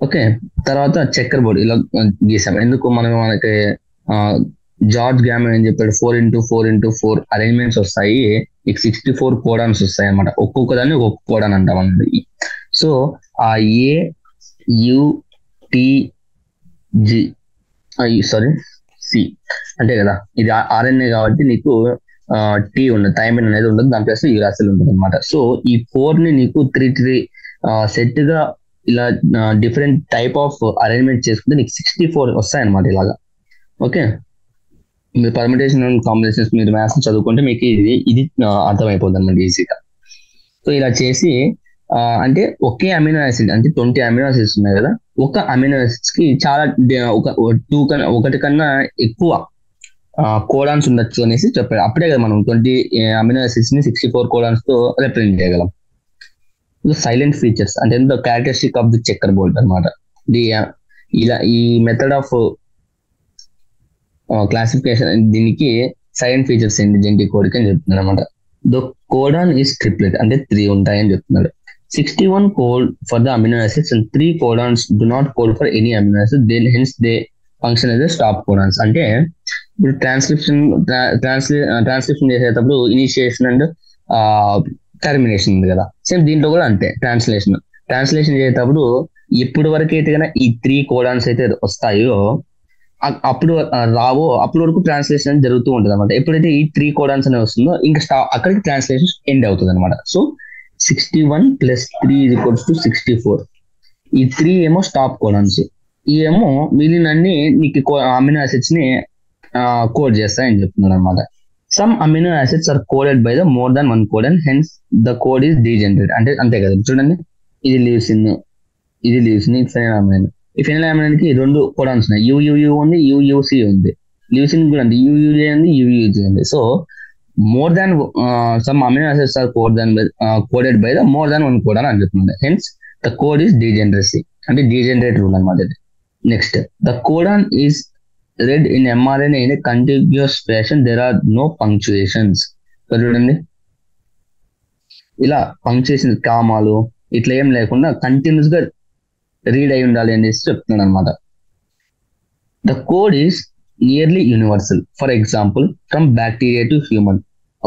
ఓకే, తర్వాత చెక్కర్ బోర్డ్ ఇలా గీసాం. ఎందుకు మనకి జార్జ్ గ్యామా ఏం చెప్పాడు, 4 into 4 into 4 అరేంజ్మెంట్స్ వస్తాయి, మీకు 64 కోడాన్స్ వస్తాయి అనమాట. ఒక్కొక్క దాన్ని ఒక్కొక్క కోడాన్ అంటాం అన్నమాట. సో ఆ C అంటే కదా ఇది RNA కాబట్టి నీకు టీ ఉండదు, థైమిన్ అనేది ఉండదు, దాని ప్లస్ యురాసిల్ ఉంటుంది అనమాట. సో ఈ 4 ని నీకు 3 సెట్ గా ఇలా డిఫరెంట్ టైప్ ఆఫ్ అరేంజ్మెంట్ చేసుకుంటే నీకు 64 వస్తాయి అనమాట ఇలాగా. ఓకే, మీరు పర్మిటేషన్ అండ్ కాంబినేషన్స్ మీరు మ్యాథ్స్ చదువుకుంటే మీకు ఇది అర్థమైపోతుంది అనమాట ఈజీగా. సో ఇలా చేసి అంటే ఒకే అమినో యాసిడ్ అంటే 20 అమినో యాసిడ్స్ ఉన్నాయి కదా, ఒక అమినో యాసిడ్స్ కి చాలా ఒకటి కన్నా ఎక్కువ కోడాన్స్ ఉండొచ్చు అనేసి చెప్పాడు. అప్పుడే కదా మనం 20 అమినో యాసిడ్స్ ని 64 కోడాన్స్ తో రిప్రజెంట్ చేయగలం. సైలెంట్ ఫీచర్స్ అంటే the characteristic of the checker board అనమాట. ఇలా ఈ మెథడ్ ఆఫ్ క్లాసిఫికేషన్ దీనికి సైలెంట్ ఫీచర్స్ ఏంటి జెనెటిక్ కోడ్ అని చెప్తున్నాడు అనమాట. ద కోడాన్ ఈస్ ట్రిప్లెట్ అంటే 3 ఉంటాయని చెప్తున్నాడు. 61 code for the amino acids and 3 codons do not code for any amino acid, then hence they function as stop codons. అంటే ఇప్పుడు ట్రాన్స్క్రిప్షన్ చేసేటప్పుడు ఇనిషియేషన్ అండ్ టర్మినేషన్ ఉంది కదా, సేమ్ దీంట్లో కూడా అంతే. ట్రాన్స్లేషన్ చేసేటప్పుడు ఎప్పుడు వరకు అయితే కన్నా ఈ 3 కోడాన్స్ అయితే వస్తాయో అప్పుడు రావో అప్పటి వరకు ట్రాన్స్లేషన్ జరుగుతూ ఉంటుంది అనమాట. ఎప్పుడైతే ఈ 3 కోడాన్స్ అనేవి వస్తుందో ఇంకా అక్కడికి ట్రాన్స్లేషన్ ఎండ్ అవుతుంది అనమాట. సో 61 + 3 = 64. ఈ 3 ఏమో స్టాప్ కోడాన్స్, ఈ ఏమో మిగిలినన్ని నీకు అమినో యాసిడ్స్ ని కోడ్ చేస్తాయని చెప్తున్నారు అనమాట. Some amino acids are coded by the more than 1 codon, hence the code is degenerate. అంటే అంతే కదా, చూడండి ఇది లీవ్సిన్, ఇది ఫెనిలాలనైన్. ఈ ఫెనిలాలనైన్ కి 2 కోడాన్స్ ఉన్నాయి, UUU ఉంది, UUC ఉంది. లీవ్సిన్ కూడా ఉంది, UUA ఉంది, UUG ఉంది. So more than some amino acids are coded by the more than 1 codon అని చెప్తుంది. Hence the code is degeneracy అంటే డీజనరేట్ రూల్ అనమాట ఇది. Next, the codon is read in mRNA in a contiguous fashion. There are no punctuations. చూడండి ఇలా పంక్చుయేషన్ కామాలు ఇట్లా ఏం లేకుండా కంటిన్యూస్ గా రీడ్ అయి ఉండాలి అనేసి చెప్తున్నాను అనమాట. The code is nearly universal. For example, from bacteria to human.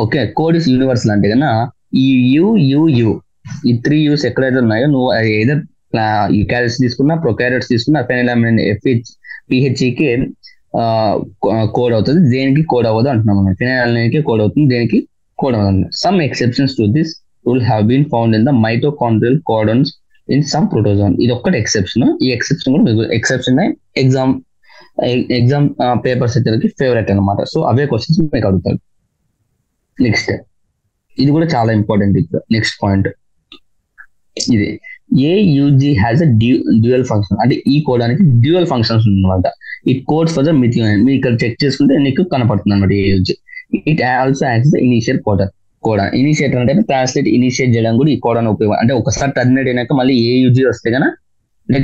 Okay, code is universal అంటే కన్నా ఈ ఈ 3 యూస్ ఎక్కడైతే ఉన్నాయో నువ్వు ఏదర్ యూకారియోట్స్ తీసుకున్నా, ప్రొకారియోట్స్ తీసుకున్నా, ఫెనిలామిన్ పిహెచ్ఈకి కోడ్ అవుతుంది, దేనికి కోడ్ అవ్వదు అంటున్నాం మనం. ఫినైలాలనైన్కి కోడ్ అవుతుంది, దేనికి కోడ్ అవ్వదు. Some exceptions to this rule have been found in the mitochondrial codons in some protozoan. ఇది ఒక్కటి ఎక్సెప్షన్. ఈ ఎక్సెప్షన్ కూడా మీకు ఎక్సెప్షన్ ఎగ్జామ్ పేపర్స్ వచ్చేసరికి ఫేవరెట్ అనమాట. సో అవే క్వశ్చన్స్ మీకు అడుగుతారు. నెక్స్ట్ ఇది కూడా చాలా ఇంపార్టెంట్. ఇప్పుడు నెక్స్ట్ పాయింట్ ఇది AUG has a dual function. అంటే ఈ కోడానికి డ్యూయల్ ఫంక్షన్స్ ఉందన్నమాట. It codes for the methionine. మీరు ఇక్కడ చెక్ చేసుకుంటే నీకు కనపడుతుంది అనమాట AUG. It also acts the initial codon. Initiator అంటే ట్రాన్స్లేట్, ఇనిషియేట్ చేయడం కూడా ఈ కోడాను ఉపయోగం. అంటే ఒకసారి టర్మినేట్ అయినాక మళ్ళీ ఏయుజి వస్తే కన్నా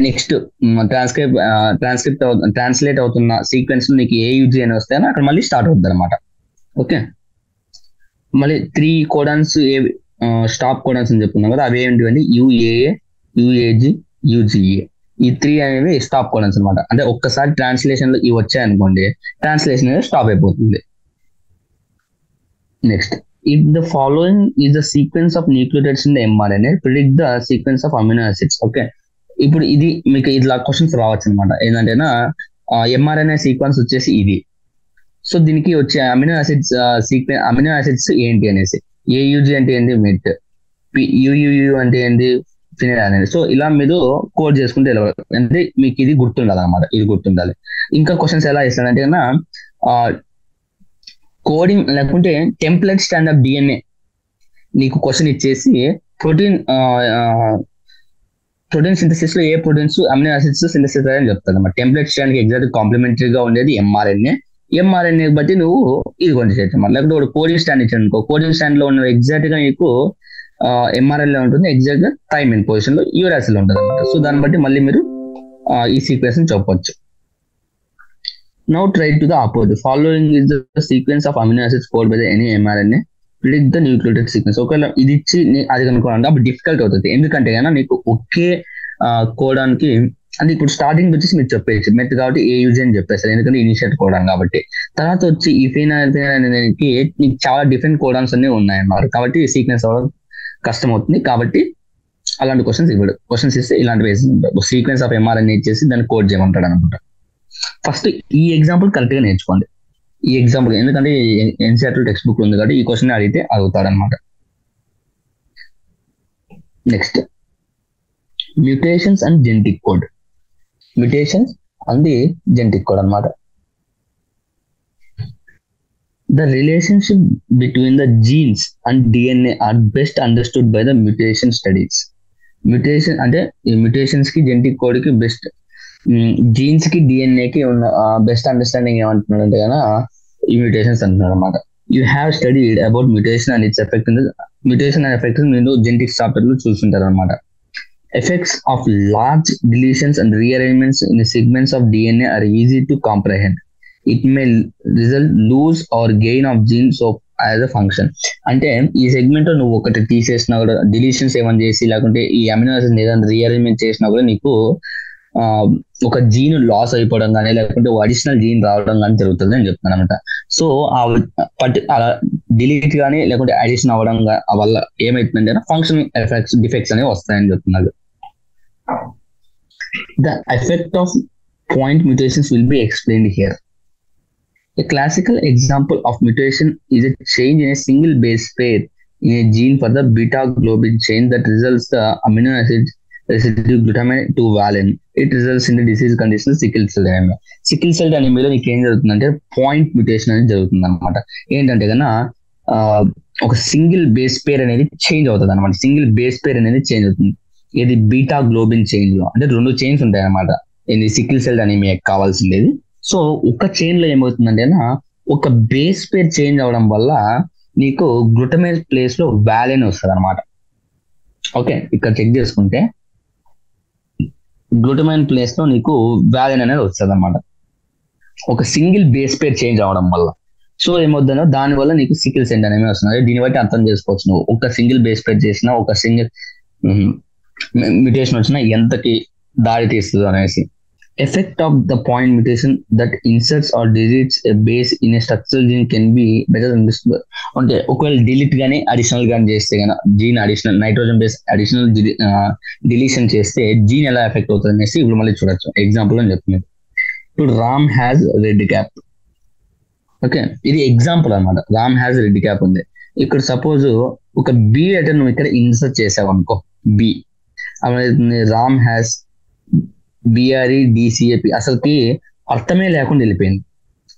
నెక్స్ట్ ట్రాన్స్లేట్ అవుతున్న సీక్వెన్స్ నీకు ఏయుజి అని వస్తే అక్కడ మళ్ళీ స్టార్ట్ అవుతుంది అనమాట. ఓకే, మళ్ళీ 3 కోడాన్స్ స్టాప్ కోడాన్స్ అని చెప్పుకున్నాం కదా, అవి ఏంటివంటే యుఏఏ, యుఏజి, యుజిఏ. ఈ 3 అనేవి స్టాప్ కోడాన్స్ అనమాట. అంటే ఒక్కసారి ట్రాన్స్లేషన్ లో ఇవి వచ్చాయనుకోండి, ట్రాన్స్లేషన్ అనేది స్టాప్ అయిపోతుంది. Next, if the following is the sequence of nucleotides in the mRNA, predict the sequence of amino acids. Okay, ఇప్పుడు ఇది మీకు ఇలా క్వశ్చన్స్ రావచ్చు అనమాట. ఏంటంటేనా ఎంఆర్ఎన్ఏ సీక్వెన్స్ వచ్చేసి ఇది. సో దీనికి వచ్చే అమినో యాసిడ్స్ ఏంటి అనేసి, ఏయుజి అంటే ఏంటి మెట్, యుయుయు అంటే ఏంటి ఫినైలాలనైన్. సో ఇలా మీరు కోడ్ చేసుకుంటే అంటే మీకు ఇది గుర్తుండాలి అనమాట. ఇది గుర్తుండాలి. ఇంకా క్వశ్చన్స్ ఎలా ఇస్తాడంటే కన్నా కోడింగ్ లేకుంటే టెంప్లెట్ స్టాండర్డ్ డిఎన్ఏ నీకు క్వశ్చన్ ఇచ్చేసి ప్రోటీన్ సింథసిస్ లో ఏ ప్రోటీన్స్ అమినో యాసిడ్స్ సింథసిస్ అని చెప్తారు అనమాట. టెంప్లెట్ స్టాండ్ కి ఎగ్జాక్ట్ కాంప్లిమెంటరీగా ఉండేది ఎంఆర్ఎన్ఏ బట్టి నువ్వు ఇది కొంచెం చేయొచ్చు. లేకపోతే ఒక కోడింగ్ స్టాండ్ ఇచ్చాను అనుకో, కోడింగ్ స్టాండ్ లో ఉన్న ఎగ్జాక్ట్ గా నీకు ఎంఆర్ఎన్ఏ ఉంటుంది, ఎగ్జాక్ట్ గా థైమిన్ పొజిషన్ లో యూరాసిల్ ఉంటుంది అనమాట. సో దాన్ని బట్టి మళ్ళీ మీరు ఈ సీక్వెన్స్ చెప్పొచ్చు. Now try to the opposite. Following is the sequence of amino acids coded by the any mRNA. Predict the nucleotide sequence. ఒకవేళ ఇది ఇచ్చి అది కనుక్కోవాలంటే అప్పుడు డిఫికల్ట్ అవుతుంది. ఎందుకంటే కన్నా నీకు ఒకే కోడానికి అంటే ఇప్పుడు స్టార్టింగ్ వచ్చేసి మీరు చెప్పేసి మెత్ కాబట్టి ఏయుజి అని చెప్పేస్తారు, ఎందుకంటే ఇనిషియేట్ కోడాన్ కాబట్టి. తర్వాత వచ్చి ఈ ఫినైలాలనైన్కి నీకు చాలా డిఫరెంట్ కోడాన్స్ అన్ని ఉన్నాయన్నమాట. కాబట్టి సీక్వెన్స్ అవ్వడం కష్టం అవుతుంది. కాబట్టి అలాంటి క్వశ్చన్స్ ఇస్తే ఇలాంటి వేసి ఉంటాయి. సీక్వెన్స్ ఆఫ్ ఎంఆర్ఎన్ఏ ఇచ్చేసి దాన్ని కోడ్ చేయమంటాడు అనమాట. ఫస్ట్ ఈ ఎగ్జాంపుల్ కరెక్ట్ గా నేర్చుకోండి. ఈ ఎగ్జాంపుల్ ఎందుకంటే ఎన్సీఆర్టీ టెక్స్ట్ బుక్ ఉంది కాబట్టి ఈ క్వశ్చన్ అడిగితే అడుగుతాడు అనమాట. Next, mutations and genetic code. Mutations and the genetic code అనమాట. The relationship between the genes and DNA are best understood by the mutation studies. Mutation అంటే ఈ మ్యూటేషన్స్ కి జెనెటిక్ కోడ్ కి బెస్ట్, జీన్స్ కి డిఎన్ఏ కి ఉన్న బెస్ట్ అండర్స్టాండింగ్ ఏమంటున్నాడు అంటే కదా ఈ మ్యూటేషన్స్ అంటున్నాడు అనమాట. You have studied about mutation and its effect. Mutation and effect మీరు జెనెటిక్స్ చాప్టర్ లో చూస్తుంటారు అనమాట. Effects of large deletions and rearrangements in segments of DNA are easy to comprehend. It may result loss or gain of genes of as a function. అంటే ఈ సెగ్మెంట్ లో నువ్వు ఒకటి తీసేసినా కూడా, డిలీషన్స్ ఏమైనా చేసి లేకుంటే ఈ అమినో యాసిడ్ ఏదైనా రీఅరేంజ్మెంట్ చేసినా కూడా నీకు ఒక జీన్ లాస్ అయిపోవడం కానీ లేకుంటే అడిషనల్ జీన్ రావడం కానీ జరుగుతుంది అని చెప్తున్నాను అనమాట. సో అలా డిలీట్ కానీ లేకుంటే అడిషన్ అవ్వడం వల్ల ఏమైతుందంటే ఫంక్షన్ ఎఫెక్ట్స్ డిఫెక్ట్స్ అనేవి వస్తాయని చెప్తున్నారు. The effect of point mutations will be explained here. A classical example of mutation is a change in a single base pair in a gene for the beta globin chain that results the amino acid residue glutamine to valine. It results in the disease condition sickle cell anemia. Sickle cell anemia లో నీకు ఏం జరుగుతుందంటే పాయింట్ మ్యూటేషన్ అనేది జరుగుతుంది అనమాట. ఏంటంటే కన్నా ఒక సింగిల్ బేస్ పేర్ అనేది చేంజ్ అవుతుంది అనమాట. సింగిల్ బేస్ పేర్ అనేది చేంజ్ అవుతుంది. ఇది బీటా గ్లోబిన్ చైన్ లో అంటే 2 చైన్స్ ఉంటాయి అనమాట. ఇది సికిల్ సెల్ అనిమియా కావాల్సిండేది. సో ఒక చైన్ లో ఏమవుతుందంటే ఒక బేస్ పేర్ చేంజ్ అవడం వల్ల నీకు గ్లూటమైన్ ప్లేస్ లో వాలిన్ వస్తుంది అనమాట. ఓకే, ఇక్కడ చెక్ చేసుకుంటే గ్లూటమైన్ ప్లేస్ లో నీకు వాలిన్ అనేది వస్తుంది అనమాట ఒక సింగిల్ బేస్ పేర్ చేంజ్ అవడం వల్ల. సో ఏమవుతుందో దాని వల్ల నీకు సికిల్ సెల్ అనేవి వస్తుంది. దీన్ని బట్టి అర్థం చేసుకోవచ్చు నువ్వు ఒక సింగిల్ బేస్ పేర్ చేసినా ఒక సింగిల్ మ్యూటేషన్ వచ్చినా ఎంతకి దారి తీస్తుంది అనేసి. effect of the point mutation that inserts or deletes a base in a structural gene can be better understood. అంటే ఒకవేళ డిలీట్ గానీ అడిషనల్ గానీ చేస్తే గన gene additional nitrogen base additional deletion చేస్తే జీన్ ఎలా ఎఫెక్ట్ అవుతుంది అనేసి ఇప్పుడు మళ్ళీ చూడొచ్చు. ఎగ్జాంపుల్ అని చెప్తున్నాను. ఇప్పుడు Ram has red cap. Okay, ఇది ఎగ్జాంపుల్ అనమాట. రామ్ హ్యాస్ రెడ్ క్యాప్ ఉంది. ఇక్కడ సపోజ్ ఒక బి లెటర్ నువ్వు ఇక్కడ ఇన్సర్ట్ చేసావు అనుకో, B ram has BRE DCAP అసలుకి అర్థమే లేకుండా వెళ్ళిపోయింది,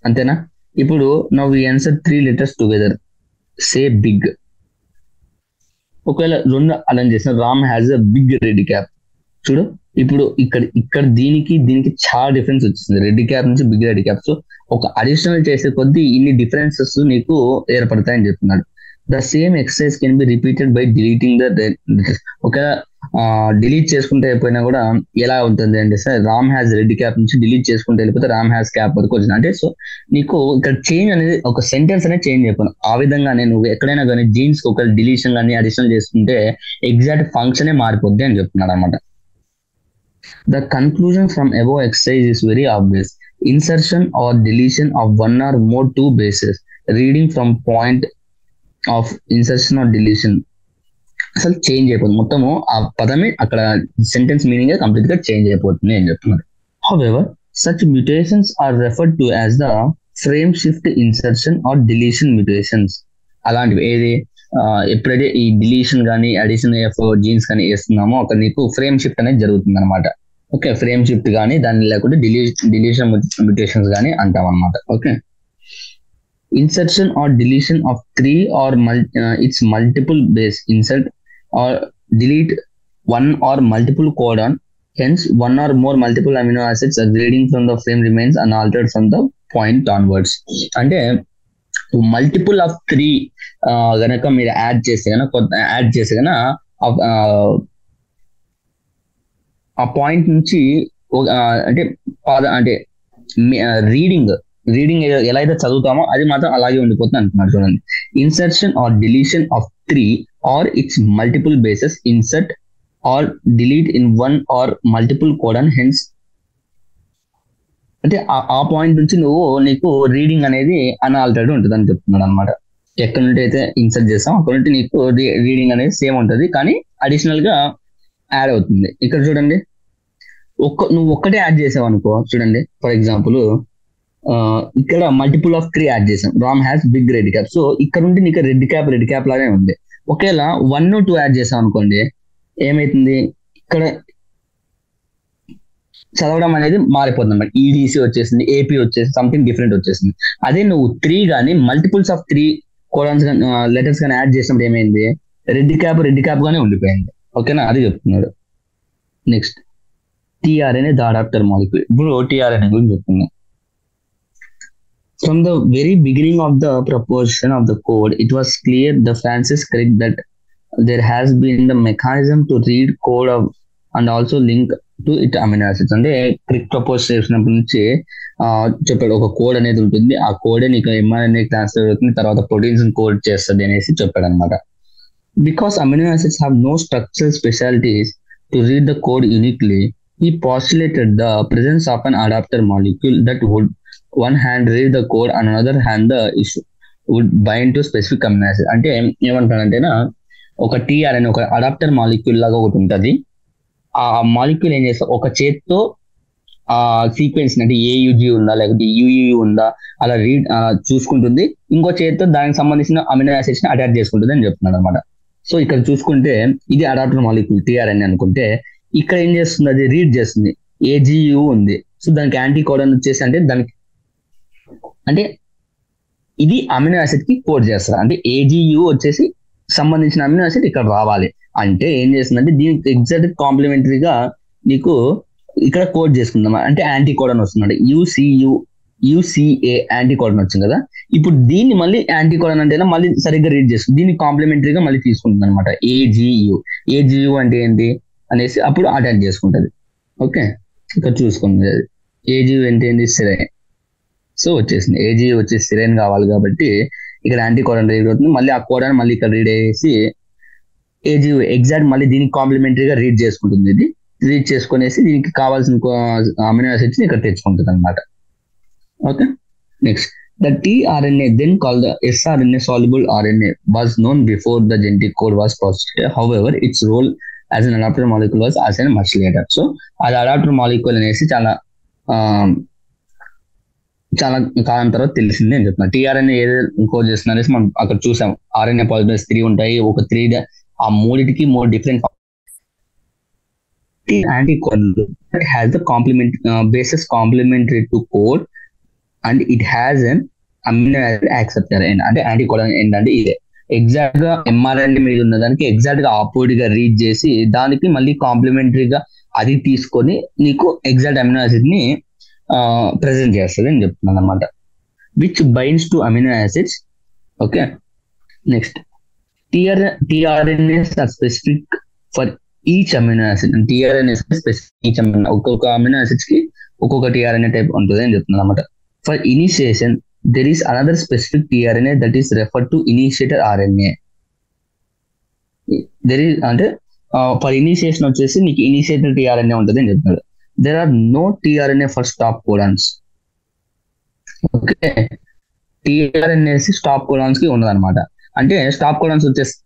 అంతేనా? ఇప్పుడు now answer 3 letters together, say big. ఒకవేళ రెండు అలా చేసిన ram has a big red cap. చూడు ఇప్పుడు ఇక్కడ దీనికి చాలా డిఫరెన్స్ వచ్చింది, రెడ్ క్యాప్ నుంచి బిగ్ రెడ్ క్యాప్. సో ఒక అడిషనల్ చేసే కొద్దీ ఇన్ని డిఫరెన్సెస్ నీకు ఏర్పడతాయని చెప్తున్నాడు. The same exercise can be repeated by deleting the. ఒకవేళ డిలీట్ చేసుకుంటే అయిపోయినా కూడా ఎలా ఉంటుంది అంటే sir, Ram has red cap నుంచి డిలీట్ చేసుకుంటే వెళ్ళిపోతే రామ్ హ్యాస్ క్యాప్ వరకు వచ్చింది. అంటే సో నీకు ఇక్కడ చేంజ్ అనేది ఒక సెంటెన్స్ అనేది చేంజ్ అయిపోయినా ఆ విధంగానే నువ్వు ఎక్కడైనా కానీ జీన్స్ ఒక డిలీషన్ కానీ అడిషనల్ చేసుకుంటే ఎగ్జాక్ట్ ఫంక్షనే మారిపోద్ది అని చెప్తున్నాడు అనమాట. The conclusion from above exercise is very obvious. Insertion or deletion of one or more two bases. Reading from point of insertion or deletion అసలు చేంజ్ అయిపోతుంది, మొత్తము ఆ పదమే అక్కడ సెంటెన్స్ మీనింగ్ కంప్లీట్ గా చేంజ్ అయిపోతుంది అని చెప్తున్నారు. However, such mutations are referred to as the frame shift insertion or deletion mutations. అలాంటివి ఏది ఎప్పుడైతే ఈ డిలీషన్ కానీ అడిషన్ జీన్స్ కానీ వేస్తున్నామో అక్కడ నీకు ఫ్రేమ్ షిఫ్ట్ అనేది జరుగుతుంది అనమాట. ఓకే, ఫ్రేమ్ షిఫ్ట్ కానీ దాన్ని లేకుంటే డిలీషన్ మ్యూటేషన్స్ కానీ అంటాం అనమాట. Okay, insertion or deletion of 3 or it's multiple base insert or delete 1 or multiple codon, hence 1 or more multiple amino acids are grading from the frame remains unaltered from the point onwards. అంటే మల్టిపుల్ ఆఫ్ 3 గనక మీరు యాడ్ చేస్తే గన ఆ పాయింట్ నుంచి అంటే రీడింగ్ ఎలా అయితే చదువుతామో అది మాత్రం అలాగే ఉండిపోతుంది అంటున్నారు. చూడండి, insertion or deletion of 3 or its multiple bases, insert or delete in 1 or multiple codon, hence అంటే ఆ పాయింట్ నుంచి నీకు రీడింగ్ అనేది అన్ఆల్టర్డ్ ఉంటుంది అని చెప్తున్నాడు అనమాట. ఎక్కడ నుండి అయితే ఇన్సర్ట్ చేస్తాం అక్కడ నుండి నీకు రీడింగ్ అనేది సేమ్ ఉంటుంది, కానీ అడిషనల్ గా యాడ్ అవుతుంది. ఇక్కడ చూడండి, నువ్వు ఒక్కటే యాడ్ చేసావు అనుకో, చూడండి ఫర్ ఎగ్జాంపుల్ ఇక్కడ మల్టిపుల్ ఆఫ్ 3 యాడ్ చేసాం, ram has big red cap. So ఇక్కడ నుండి నీకు రెడ్ క్యాప్ లాగే ఉంది. ఒకేలా 1 or 2 యాడ్ చేసాం అనుకోండి, ఏమైతుంది ఇక్కడ చదవడం అనేది మారిపోతుంది అనమాట. ఈడీసీ వచ్చేసింది, ఏపీ వచ్చేసి సంథింగ్ డిఫరెంట్ వచ్చేసింది. అదే నువ్వు 3 కానీ మల్టిపుల్స్ ఆఫ్ 3 కోడాన్స్ లెటర్స్ కానీ యాడ్ చేసినప్పుడు ఏమైంది, రెడ్ క్యాప్ గానే ఉండిపోయింది. ఓకేనా, అది చెప్తున్నాడు. Next tRNA the adapter molecule. ఇప్పుడు టిఆర్ఎన్ఏ గురించి చెప్తున్నా. From the very beginning of the proposition of the code, it was clear the Francis Crick that there has been the mechanism to read code of and also link to it amino acids. అంటే క్రిక్ ప్రపోజ్ చేసినప్పటి నుంచి చెప్పాడు, ఒక కోడ్ అనేది ఉంటుంది, ఆ కోడ్ నీకు ఎంఆర్ఎన్ఏ ట్రాన్స్ఫర్ అవుతుంది, తర్వాత ప్రోటీన్స్ కోడ్ చేస్తుంది అనేసి చెప్పాడు అనమాట. Because amino acids have no structural specialities to read the code uniquely, he postulated the presence of an adapter molecule that would one hand read the code and another hand the issue would bind to specific amino acid. అంటే ఏమంటాడంటేనా, ఒక టీఆర్ఎన్ ఒక అడాప్టర్ మాలిక్యూల్ లాగా ఒకటి ఉంటుంది. ఆ మాలిక్యూల్ ఏం చేస్తా, ఒక చేత్తో ఆ సీక్వెన్స్ అంటే ఏయుజీ ఉందా లేకపోతే యూయూ ఉందా అలా రీడ్ చూసుకుంటుంది, ఇంకో చేత్తో దానికి సంబంధించిన అమినో యాసిడ్స్ ని అటాచ్ చేసుకుంటుంది అని చెప్తున్నాడు అనమాట. సో ఇక్కడ చూసుకుంటే ఇది అడాప్టర్ మాలిక్యూల్ టీఆర్ఎన్ అనుకుంటే, ఇక్కడ ఏం చేస్తుంది, అది రీడ్ చేస్తుంది, ఏజియు ఉంది. సో దానికి యాంటీ కోడన్ వచ్చేసి అంటే ఇది అమినో యాసిడ్ కి కోడ్ చేస్తారు. అంటే ఏజియు వచ్చేసి సంబంధించిన అమినో యాసిడ్ ఇక్కడ రావాలి అంటే ఏం చేస్తుందంటే దీనికి ఎగ్జాక్ట్ కాంప్లిమెంటరీగా నీకు ఇక్కడ కోడ్ చేసుకుందాం అంటే యాంటీ కోడన్ వస్తున్నాడు, యూసిఏ యాంటీ కోడన్ వచ్చింది కదా. ఇప్పుడు దీన్ని మళ్ళీ యాంటీ కోడన్ అంటే మళ్ళీ సరిగ్గా రీడ్ చేస్తుంది, దీన్ని కాంప్లిమెంటరీగా మళ్ళీ తీసుకుంటుంది అనమాట. ఏజియు అంటే ఏంటి అనేసి అప్పుడు అటాచ్ చేసుకుంటది. ఓకే, ఇక్కడ చూసుకుంది ఏజియు అంటే ఏంటి, సిరైన్. సో వచ్చేసింది ఏజియు వచ్చేసి సిరైన్ కావాలి కాబట్టి ఇక్కడ యాంటీ కోడన్ రీడ్ అవుతుంది, మళ్ళీ ఆ కోడన్ మళ్ళీ ఇక్కడ రీడ్ అయ్యేసి ఏజియు ఎగ్జాక్ట్ మళ్ళీ దీనికి కాంప్లిమెంటరీగా రీడ్ చేసుకుంటుంది ఇది. రీడ్ చేసుకునేసి దీనికి కావాల్సిన అమినో యాసిడ్స్ ఇక్కడ తెచ్చుకుంటుంది అనమాట. Okay, next the tRNA then called the sRNA soluble RNA was known before the genetic code was processed. However, its role as an adapter molecule was assigned much later. So అది అడాప్టర్ మాలిక్యూల్ అనేసి చాలా కాలం తర్వాత తెలిసింది అని చెప్తున్నా. టీఆర్ఎన్ఏ ఏదో ఇంకోటి చేస్తున్నా అనేసి మనం అక్కడ చూసాం. ఆర్ఎన్ఏ పాలిమరేస్ 3 ఉంటాయి, ఒక 3 ఆ మూడిటికి 3 different anticodon has the complement bases complementary to code and it has an amino acid acceptor end. అంటే యాంటీకోడన్ ఎండ్ అంటే ఇదే ఎగ్జాక్ట్ గా ఎంఆర్ఎన్ఏ మీద ఉన్న దానికి ఎగ్జాక్ట్ గా ఆపోజిట్ గా రీడ్ చేసి దానికి మళ్ళీ కాంప్లిమెంటరీగా అది తీసుకొని నీకు ఎగ్జాక్ట్ అమినో యాసిడ్ ని ప్రెజెంట్ చేస్తుంది అని చెప్తున్నాను అనమాట. Which binds to amino acids. Okay, next tRNAs are specific for each amino acid. TRNAs specific each amino, ఒక్కొక్క అమినో యాసిడ్స్ కి ఒక్కొక్క టీఆర్ఎన్ఏ టైప్ ఉంటుంది అని చెప్తున్నాను అనమాట. For initiation there is another specific tRNA that is referred to initiator RNA. There is అంటే ఫర్ ఇనిషియేషన్ వచ్చేసి నీకు ఇనిషియేటర్ టీఆర్ఎన్ఏ ఉంటుంది అని చెప్తున్నాడు. There are no tRNA for stop codons. Okay, tRNAs stop codons కి ఉండదు అనమాట. అంటే స్టాప్ కోడాన్స్ వచ్చేసి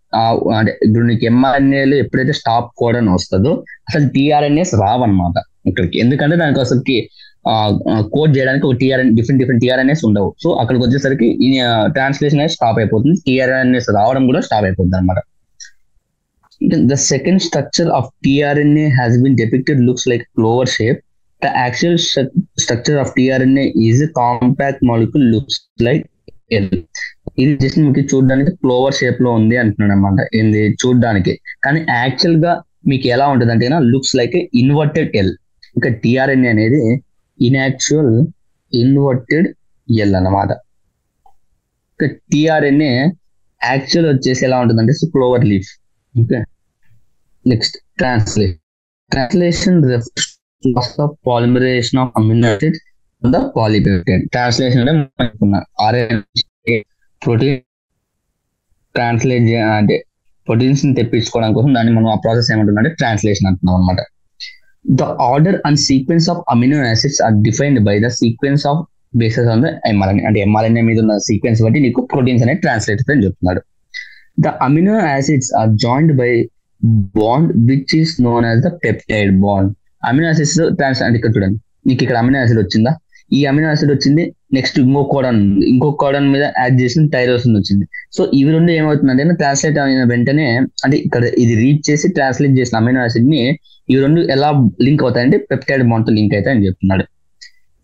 అంటే ఇప్పుడు నీకు ఎంఆర్ఎన్ఏలో ఎప్పుడైతే స్టాప్ కోడాన్ వస్తుందో అసలు టీఆర్ఎన్ఏస్ రావన్నమాట ఇక్కడికి. ఎందుకంటే దానికి అసలుకి కోడ్ చేయడానికి ఒక డిఫరెంట్ టీఆర్ఎన్ఏస్ ఉండవు. సో అక్కడికి వచ్చేసరికి ట్రాన్స్లేషన్ అనేది స్టాప్ అయిపోతుంది, టీఆర్ఎన్ఏస్ రావడం కూడా స్టాప్ అయిపోతుంది అనమాట. The second structure of tRNA has been depicted looks like clover shape. The actual structure of tRNA is compact molecule looks like L. ఇది జస్ట్ మీకు చూడడానికి క్లోవర్ షేప్ లో ఉంది అంటున్నాడు అనమాట. ఇది చూడడానికి, కానీ యాక్చువల్ గా మీకు ఎలా ఉంటుంది అంటే లుక్స్ లైక్ ఇన్వర్టెడ్ ఎల్. ఇంకా టీఆర్ఎన్ఏ అనేది ఇన్యాక్చువల్ ఇన్వర్టెడ్ ఎల్ అన్నమాట. టీఆర్ఎన్ఏ యాక్చువల్ వచ్చేసి ఎలా ఉంటుందంటే clover leaf. Okay, next translation refers to polymerization of amino acids on the polypeptide. Translation అంటే ఆర్ఎన్ఏ ప్రోటీన్ ట్రాన్స్లేట్ అంటే ప్రోటీన్స్ ని తెప్పించుకోవడం కోసం దాన్ని మనం ఆ ప్రాసెస్ ఏమంటుందంటే ట్రాన్స్లేషన్ అంటున్నాం అనమాట. The order and sequence of amino acids are defined by the sequence of bases on the mRNA. అంటే mRNA మీద ఉన్న సీక్వెన్స్ బట్టి నీకు ప్రోటీన్స్ అనేది ట్రాన్స్లేట్ అని చెప్తున్నాడు. The amino acids are joined by bond which is known as the peptide bond. Amino acids అంటే ఇక్కడ చూడండి, నీకు ఇక్కడ అమినో యాసిడ్ వచ్చిందా, ఈ అమినో యాసిడ్ వచ్చింది, నెక్స్ట్ ఇంకో కోడాన్ మీద యాడ్ చేసిన టైరోసిన్ వచ్చింది. సో ఇవి రెండు ఏమవుతుందంటే ట్రాన్స్లేట్ అయిన వెంటనే అంటే ఇక్కడ ఇది రీడ్ చేసి ట్రాన్స్లేట్ చేసిన అమినో యాసిడ్ ని ఇవి రెండు ఎలా లింక్ అవుతాయంటే పెప్టైడ్ బాండ్ తో లింక్ అవుతాయి అని చెప్తున్నాడు.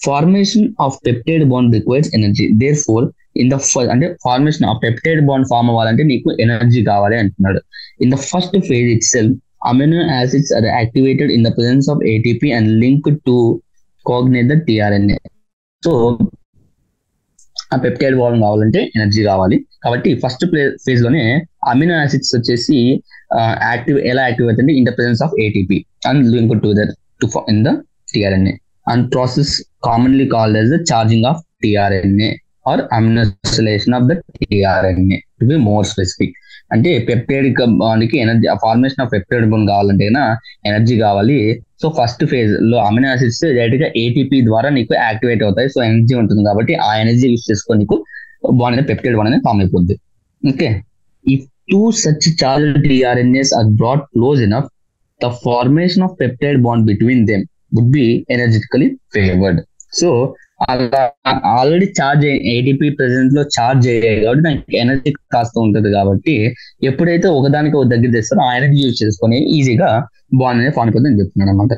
Formation of peptide bond requires energy. Therefore in the అంటే formation of peptide bond form అవ్వాలంటే నీకు ఎనర్జీ కావాలి అంటున్నాడు. In the first phase itself amino acids are activated in the presence of ATP and link to cognate the tRNA. So ఆ పెప్టైడ్ బాండ్ కావాలంటే ఎనర్జీ కావాలి కాబట్టి ఫస్ట్ ఫేజ్ లోనే అమినో యాసిడ్స్ వచ్చేసి ఎలా యాక్టివ్ అవుతుంది in the presence of ATP and link to that in the tRNA and process commonly called as the charging of tRNA or aminosylation of the tRNA to be more specific. అంటే పెప్టైడ్ బాండ్కి energy, formation of peptide bond కావాలంటే ఎనర్జీ కావాలి. సో ఫస్ట్ ఫేజ్ లో అమినో యాసిడ్స్ డైరెక్ట్ గా ఏటీపీ ద్వారా నీకు యాక్టివేట్ అవుతాయి. సో ఎనర్జీ ఉంటుంది కాబట్టి ఆ ఎనర్జీ యూస్ చేసుకొని నీకు బాండ్ అనేది పెప్టైడ్ బాండ్ అనేది ఫామ్ అయిపోద్ది. Okay, if two such charged tRNAs are brought close enough, the formation of peptide bond between them would be energetically favored. So already charge ATP present లో చార్జ్ అయ్యాయి కాబట్టి దానికి ఎనర్జీ కాస్త ఉంటుంది కాబట్టి ఎప్పుడైతే ఒకదానికి ఒక దగ్గర తెస్తారో ఆ ఎనర్జీ యూజ్ చేసుకొని ఈజీగా బాండ్ అనేది ఫామ్ అయిపోతుంది అని చెప్తున్నాను అనమాట.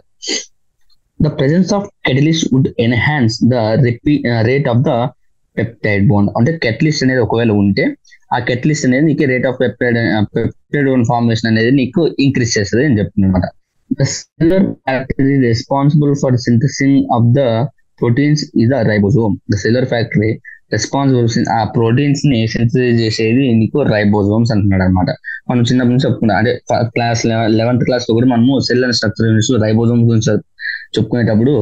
The presence of catalyst would enhance the rate of the peptide bond. అంటే కెటలిస్ట్ అనేది ఒకవేళ ఉంటే ఆ కెటలిస్ట్ అనేది నీకు rate of peptide bond formation అనేది నీకు ఇంక్రీజ్ చేస్తుంది అని చెప్తుంది అనమాట. The cellular factory responsible for synthesis of the proteins is the ribosome. The cellular factory responsible ఆ ప్రోటీన్స్ ని సింథసైజ్ చేసేది నీకు రైబోజోమ్స్ అంటున్నాడు అనమాట. మనం చిన్నప్పటి నుంచి చెప్పుకున్నాం, అంటే క్లాస్ 11th క్లాస్ లో కూడా మనము సెల్ అండ్ స్ట్రక్చర్ రైబోజోమ్ గురించి చెప్పుకునేటప్పుడు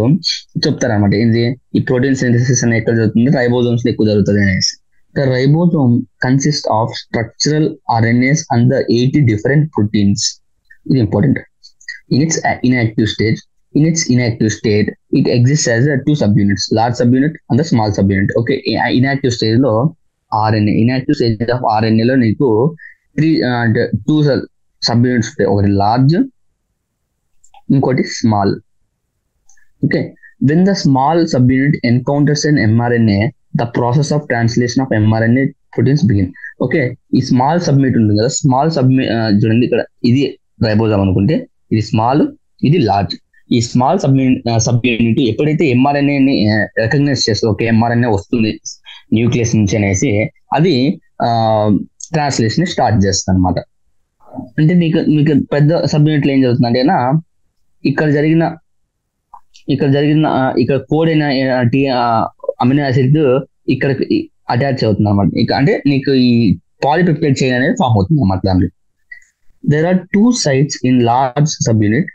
చెప్తారనమాట. ఏంటి ఈ ప్రోటీన్ సింథసిస్ అనేది ఎక్కడ జరుగుతుంది, రైబోజోమ్స్ లో ఎక్కువ జరుగుతుంది అనేసి. The ribosome consists of structural RNAs and the 80 different proteins. It is important. In its inactive state, it exists as two subunits, large subunit and the small subunit. Okay, inactive stage లో RNA, inactive stage of RNA లో నీకు టూ సబ్యూనిట్స్ ఉంటాయి, ఒకటి లార్జ్ ఇంకోటి small. Okay, when the small subunit encounters an mRNA, the process of translation of mRNA proteins begin. Okay, ఈ స్మాల్ సబ్యూనిట్ ఉంటుంది కదా, స్మాల్ చూడండి ఇక్కడ ఇది రైబోజోమ్ అనుకుంటే, ఇది స్మాల్ ఇది లార్జ్. ఈ స్మాల్ సబ్యూనిట్ ఎప్పుడైతే ఎంఆర్ఎన్ఏని రికగ్నైజ్ చేస్తుంది, ఓకే ఎంఆర్ఎన్ఏ వస్తుంది న్యూక్లియస్ నుంచి అనేసి, అది ట్రాన్స్లేషన్ స్టార్ట్ చేస్తుంది అనమాట. అంటే మీకు పెద్ద సబ్యూనిట్లు ఏం జరుగుతుంది అంటే ఇక్కడ జరిగిన కోడ్ అయిన అమినో యాసిడ్ ఇక్కడ అటాచ్ అవుతుంది అనమాట. అంటే నీకు ఈ పాలిపెప్టైడ్ చైన్ అనేది ఫామ్ అవుతుంది అనమాట దాంట్లో. There are two sites in large subunit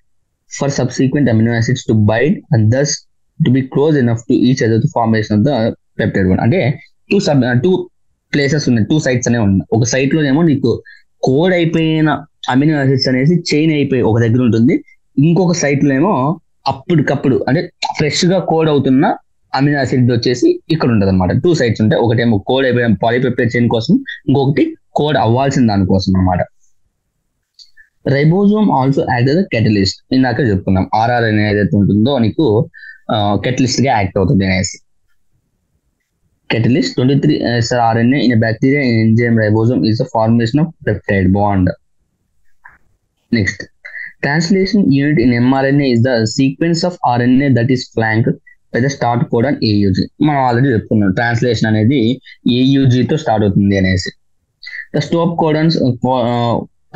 for subsequent amino acids to bind and thus to be close enough to each other to formation of the peptide bond. అంటే టూ ప్లేసెస్ ఉన్నాయి, టూ సైట్స్ అనేవి ఉన్నాయి. ఒక సైట్ లోనేమో నీకు కోడ్ అయిపోయిన అమినో యాసిడ్స్ అనేసి చైన్ అయిపోయి ఒక దగ్గర ఉంటుంది, ఇంకొక సైట్ లో ఏమో అప్పటికప్పుడు అంటే ఫ్రెష్ గా కోడ్ అవుతున్న అమినో యాసిడ్ వచ్చేసి ఇక్కడ ఉంటుంది అనమాట. టూ సైట్స్ ఉంటాయి, ఒకటేమో కోడ్ అయిపోయిన పాలిపెప్టైడ్ చైన్ కోసం, ఇంకొకటి కోడ్ అవ్వాల్సిన దానికోసం అనమాట. Ribosome also act as catalyst. ఇందాక చెప్పుకున్నాం ఆర్ఆర్ఎన్ఏ ఏదైతే ఉంటుందో నీకు కెటలిస్ట్ గా యాక్ట్ అవుతుంది అనేసి. Catalyst 23 RNA in a bacteria enzyme ribosome is the formation of peptide bond. Next, translation unit in mRNA is the sequence of RNA that is flanked by the start codon AUG. మనం ఆల్రెడీ చెప్పుకున్నాం ట్రాన్స్లేషన్ అనేది AUG తో స్టార్ట్ అవుతుంది అనేసి. The stop codons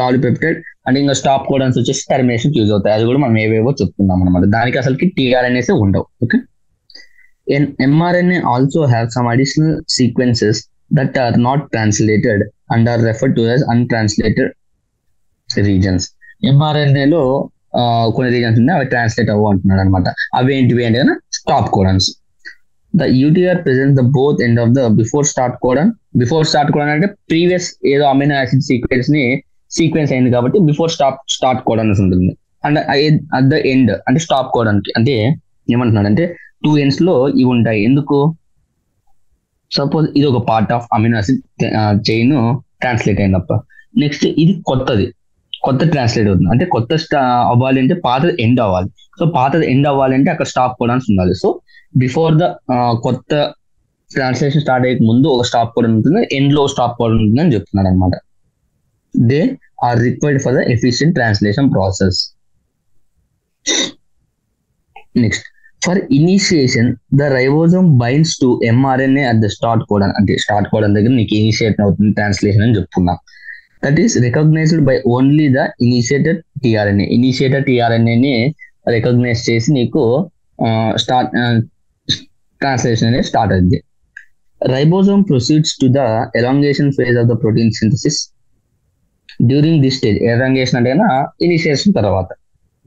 పాలిపెప్టైడ్ అంటే ఇంకా స్టాప్ కోడన్స్ వచ్చేసి టర్మినేషన్ యూజ్ అవుతాయి, అది కూడా మనం ఏవేవో చెప్తున్నాం అనమాట. దానికి అసలుకి టీఆర్ఎన్ఏస్ ఉండవు. Okay, mRNA also have some additional sequences that are not translated and are referred to as untranslated regions. mRNA లో కొన్ని రీజన్స్ ఉన్నాయి, అవి ట్రాన్స్లేట్ అవ్వ అంటున్నాడు అనమాట. అవి ఏంటివి అంటే stop కోడన్స్. The UTR presents the both end of the before start codon. Before start codon అంటే ప్రీవియస్ ఏదో అమినో యాసిడ్ సీక్వెన్స్ అయింది కాబట్టి బిఫోర్ స్టార్ట్ కోడన్ ఉంటుంది. అండ్ అట్ ద ఎండ్ అంటే స్టాప్ కోడన్ కి అంటే ఏమంటున్నాడు అంటే టూ ఎండ్స్ లో ఇవి ఉంటాయి. ఎందుకు? సపోజ్ ఇది ఒక part of amino acid chain translate అయిందప్ప, నెక్స్ట్ ఇది కొత్త ట్రాన్స్లేట్ అవుతుంది. అంటే కొత్త అవ్వాలి అంటే పాతది ఎండ్ అవ్వాలి. సో పాతది ఎండ్ అవ్వాలి అంటే అక్కడ స్టాప్ కోడన్స్ ఉండాలి. సో బిఫోర్ ద కొత్త ట్రాన్స్లేషన్ స్టార్ట్ అయ్యే ముందు ఒక స్టాప్ కోడన్ ఉంటుంది, ఎండ్ లో స్టాప్ కోడన్ ఉంటుంది అని చెప్తున్నాడు అనమాట. They are required for the efficient translation process. Next, for initiation, the ribosome binds to mRNA at the start codon. అంటే స్టార్ట్ కోడన్ దగ్గర నీకు ఇనిషియేట్ అవుతుంది ట్రాన్స్లేషన్ అని చెప్తున్నా. That is recognized by only the initiated tRNA. Initiated tRNA ని రికగ్నైజ్ చేసి నీకు స్టార్ట్ ట్రాన్స్లేషన్ అనేది స్టార్ట్ అవుతుంది. Ribosome proceeds to the elongation phase of the protein synthesis. During this stage, elongation అంటే ఇనిషియేషన్ తర్వాత.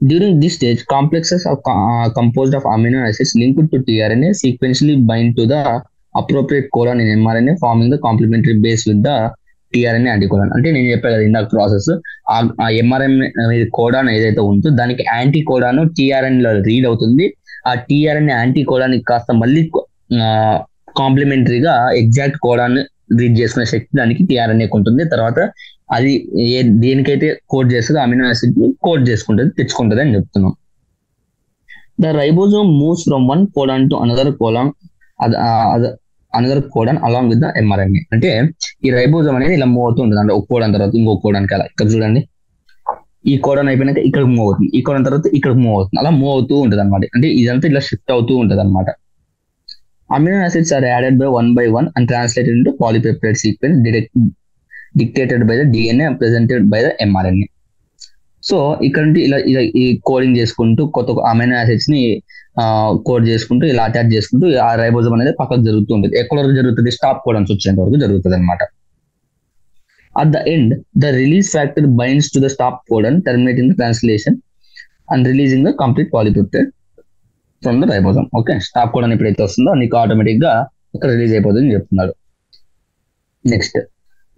During this stage, complexes are composed of amino acids linked to tRNA sequentially bind to the appropriate codon in mRNA, forming the complementary base with the tRNA anticodon. అంటే నేను చెప్పాను కదా ఇందాక ప్రాసెస్, ఆ mRNA కోడాన్ ఏదైతే ఉంటుందో దానికి యాంటీ కోడాన్ tRNA లో రీడ్ అవుతుంది. ఆ tRNA యాంటీ కోడాన్ కాస్త మళ్ళీ కాంప్లిమెంటరీగా ఎగ్జాక్ట్ కోడాన్ రీడ్ చేసుకునే శక్తి దానికి tRNA ఉంటుంది. తర్వాత అది దేనికైతే కోడ్ చేస్తుందో అమినో యాసిడ్ కోడ్ తెచ్చుకుంటుంది అని చెప్తున్నాం. The ribosome moves from one codon to another codon along with the mRNA. అంటే ఈ రైబోజోమ్ అనేది ఇలా మూవ్ అవుతూ ఉంటుంది. అంటే ఒక కోడాన్ తర్వాత ఇంకొక కోడాన్కి అలా. ఇక్కడ చూడండి, ఈ కోడాన్ అయిపోయినాక ఇక్కడ మూవ్ అవుతుంది, ఈ కోడాన్ తర్వాత ఇక్కడ మూవ్ అవుతుంది, అలా మూవ్ అవుతూ ఉంటుంది అనమాట. అంటే ఇదంతా ఇలా షిఫ్ట్ అవుతూ ఉంటుంది అనమాట. Amino acids are added by one and translated into polypeptide sequence dictated by the DNA and presented by the mRNA. So ఇక్కడ నుండి ఇలా ఈ కోడింగ్ చేసుకుంటూ కొత్త అమైనో యాసిడ్స్ ని కోడ్ చేసుకుంటూ ఇలా అటాచ్ చేసుకుంటూ ఆ రైబోజోమ్ అనేది పక్కకు జరుగుతూ ఉంటుంది. ఎక్కడ వరకు జరుగుతుంది? స్టాప్ కోడన్స్ వచ్చేంత వరకు జరుగుతుంది అనమాట. At the end, the release factor binds to the stop codon, terminating the translation and releasing the complete polypeptide from the ribosome. Okay, stop codon ఎప్పుడైతే వస్తుందో నీకు ఆటోమేటిక్ గా ఇక్కడ రిలీజ్ అయిపోతుంది అని చెప్తున్నాడు. నెక్స్ట్,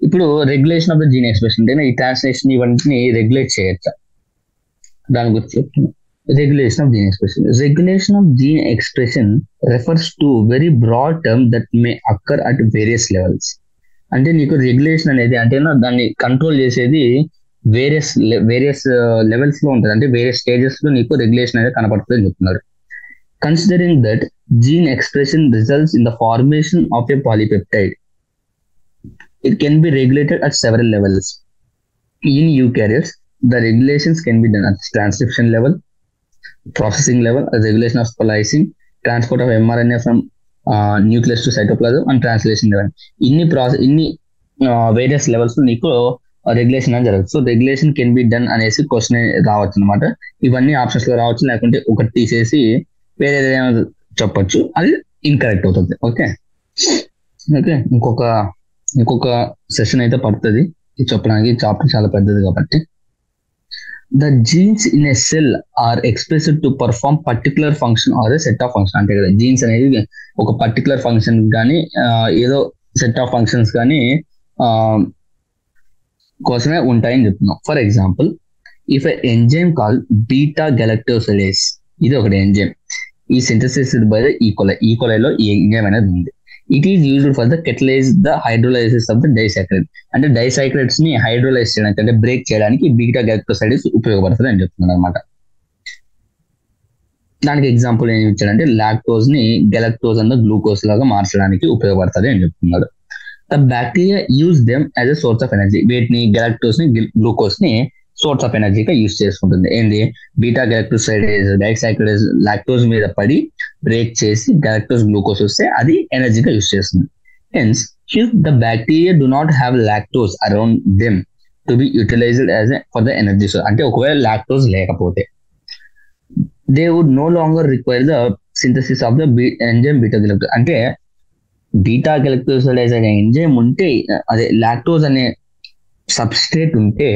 ఇప్పుడు regulation of the gene expression అంటే ఈ ట్రాన్స్లేషన్ ఇవన్నీ రెగ్యులేట్ చేయొచ్చా? దాని గురించి చెప్తున్నాను. Regulation of gene expression. Regulation of gene expression refers to very broad term that may occur at various levels. అంటే నీకు రెగ్యులేషన్ అనేది అంటే దాన్ని కంట్రోల్ చేసేది వేరియస్ లెవెల్స్ లో ఉంటుంది, అంటే వేరియస్ స్టేజెస్ లో నీకు రెగ్యులేషన్ అనేది కనపడుతుంది అని చెప్తున్నారు. Considering that gene expression results in the formation of a polypeptide, it can be regulated at several levels. In eukaryotes the regulations can be done at transcription level, processing level, regulation of splicing, transport of mRNA from nucleus to cytoplasm, and translation level. ఇన్ని వేరియస్ లెవెల్స్ నీకు రెగ్యులేషన్ అని జరగదు. So regulation can be done అనేసి క్వశ్చన్ రావచ్చు అనమాట. ఇవన్నీ ఆప్షన్స్ లో రావచ్చు, లేకుంటే ఒకటి తీసేసి వేరే ఏదైనా చెప్పొచ్చు, అది ఇన్కరెక్ట్ అవుతుంది. ఓకే ఓకే ఇంకొక సెషన్ అయితే పడుతుంది చెప్పడానికి, చాప్టర్ చాలా పెద్దది కాబట్టి. The genes in a cell are expressed to perform particular function or a set of function. అంటే కదా జీన్స్ అనేది ఒక పర్టికులర్ ఫంక్షన్ కానీ ఏదో సెట్ ఆఫ్ ఫంక్షన్స్ కానీ కోసమే ఉంటాయని చెప్తున్నాం. For example, if a enzyme call beta galactosidase, ఇది ఒకటి ఎంజైమ్, ఈ సింథసిస్డ్ బై ద ఈకోలైలో ఈ ఎంజైమ్ అనేది ఉంది. It is used for the catalyse the hydrolysis of the disaccharide. అంటే డైసాక్రైడ్స్ ని హైడ్రోలైజ్ చేయడానికి అంటే బ్రేక్ చేయడానికి బీటా గెలక్టోసైడ్స్ ఉపయోగపడుతుంది అని చెప్తున్నాను అనమాట. దానికి ఎగ్జాంపుల్ ఏం ఇచ్చాడంటే లాక్టోజ్ ని గెలక్టోజ్ అన్న గ్లూకోజ్ లాగా మార్చడానికి ఉపయోగపడుతుంది అని చెప్తున్నాడు. The bacteria use them as a source of energy. వీటిని గెలక్టోజ్ ని గ్లూకోజ్ ని సోర్స్ ఆఫ్ ఎనర్జీగా యూజ్ చేసుకుంటుంది. ఏంది బీటా గెలక్టోసైడేజ్ డైసాక్రైడేజ్ లాక్టోజ్ మీద పడి బ్రేక్ చేసి గెలక్టోజ్ గ్లూకోజ్ వస్తే అది ఎనర్జీగా యూజ్ చేస్తుంది. Hence if the bacteria do not have lactose around them to be utilized as for the energy source, అంటే ఒకవేళ లాక్టోజ్ లేకపోతే they would no longer require the synthesis of the enzyme beta galactose. అంటే బీటా గెలక్టోసైడేజ్ అనే ఎంజైమ్ ఉంటే, అదే లాక్టోజ్ అనే సబ్స్ట్రేట్ ఉంటే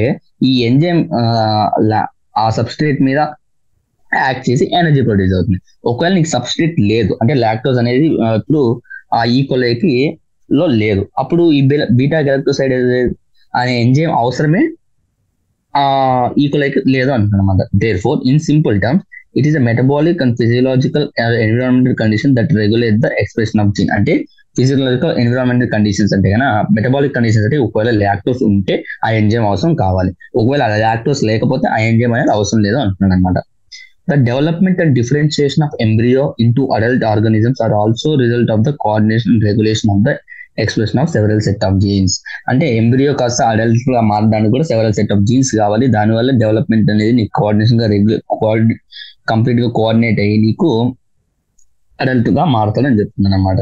ఈ ఎంజైమ్ ఆ సబ్స్ట్రేట్ మీద యాక్ట్ చేసి ఎనర్జీ ప్రొడ్యూస్ అవుతుంది. ఒకవేళ నీకు సబ్స్ట్రేట్ లేదు అంటే లాక్టోజ్ అనేది ఇప్పుడు ఆ ఈకోలైకి లో లేదు, అప్పుడు ఈ బీటా గెలక్టోసైడ్ అనే ఎంజైమ్ అవసరమే ఆ ఈకోలైకి లేదు అంటున్నమాట. Therefore in simple terms it is a metabolic and physiological environmental condition that regulate the expression of gene. అంటే ఫిజియలాజికల్ ఎన్విరాన్మెంటల్ కండిషన్స్ అంటే కన్నా మెటబాలిక్ కండిషన్స్ అంటే ఒకవేళ లాక్టోస్ ఉంటే ఆ ఎంజైమ్ అవసరం కావాలి, ఒకవేళ లాక్టోస్ లేకపోతే ఆ ఎంజైమ్ అనేది అవసరం లేదు అంటున్నాడు అనమాట. The development and differentiation of embryo into adult organisms are also result of the coordination and regulation of the expression of several set of genes. అంటే ఎంబ్రియో కాస్త అడల్ట్ గా మారడానికి కూడా సెవెరల్ సెట్ ఆఫ్ జీన్స్ కావాలి. దానివల్ల డెవలప్మెంట్ అనేది నీకు కోఆర్డినేషన్ గా కంప్లీట్ గా కోఆర్డినేట్ అయ్యి నీకు అడల్ట్ గా మారుతుందని చెప్తున్నాను అనమాట.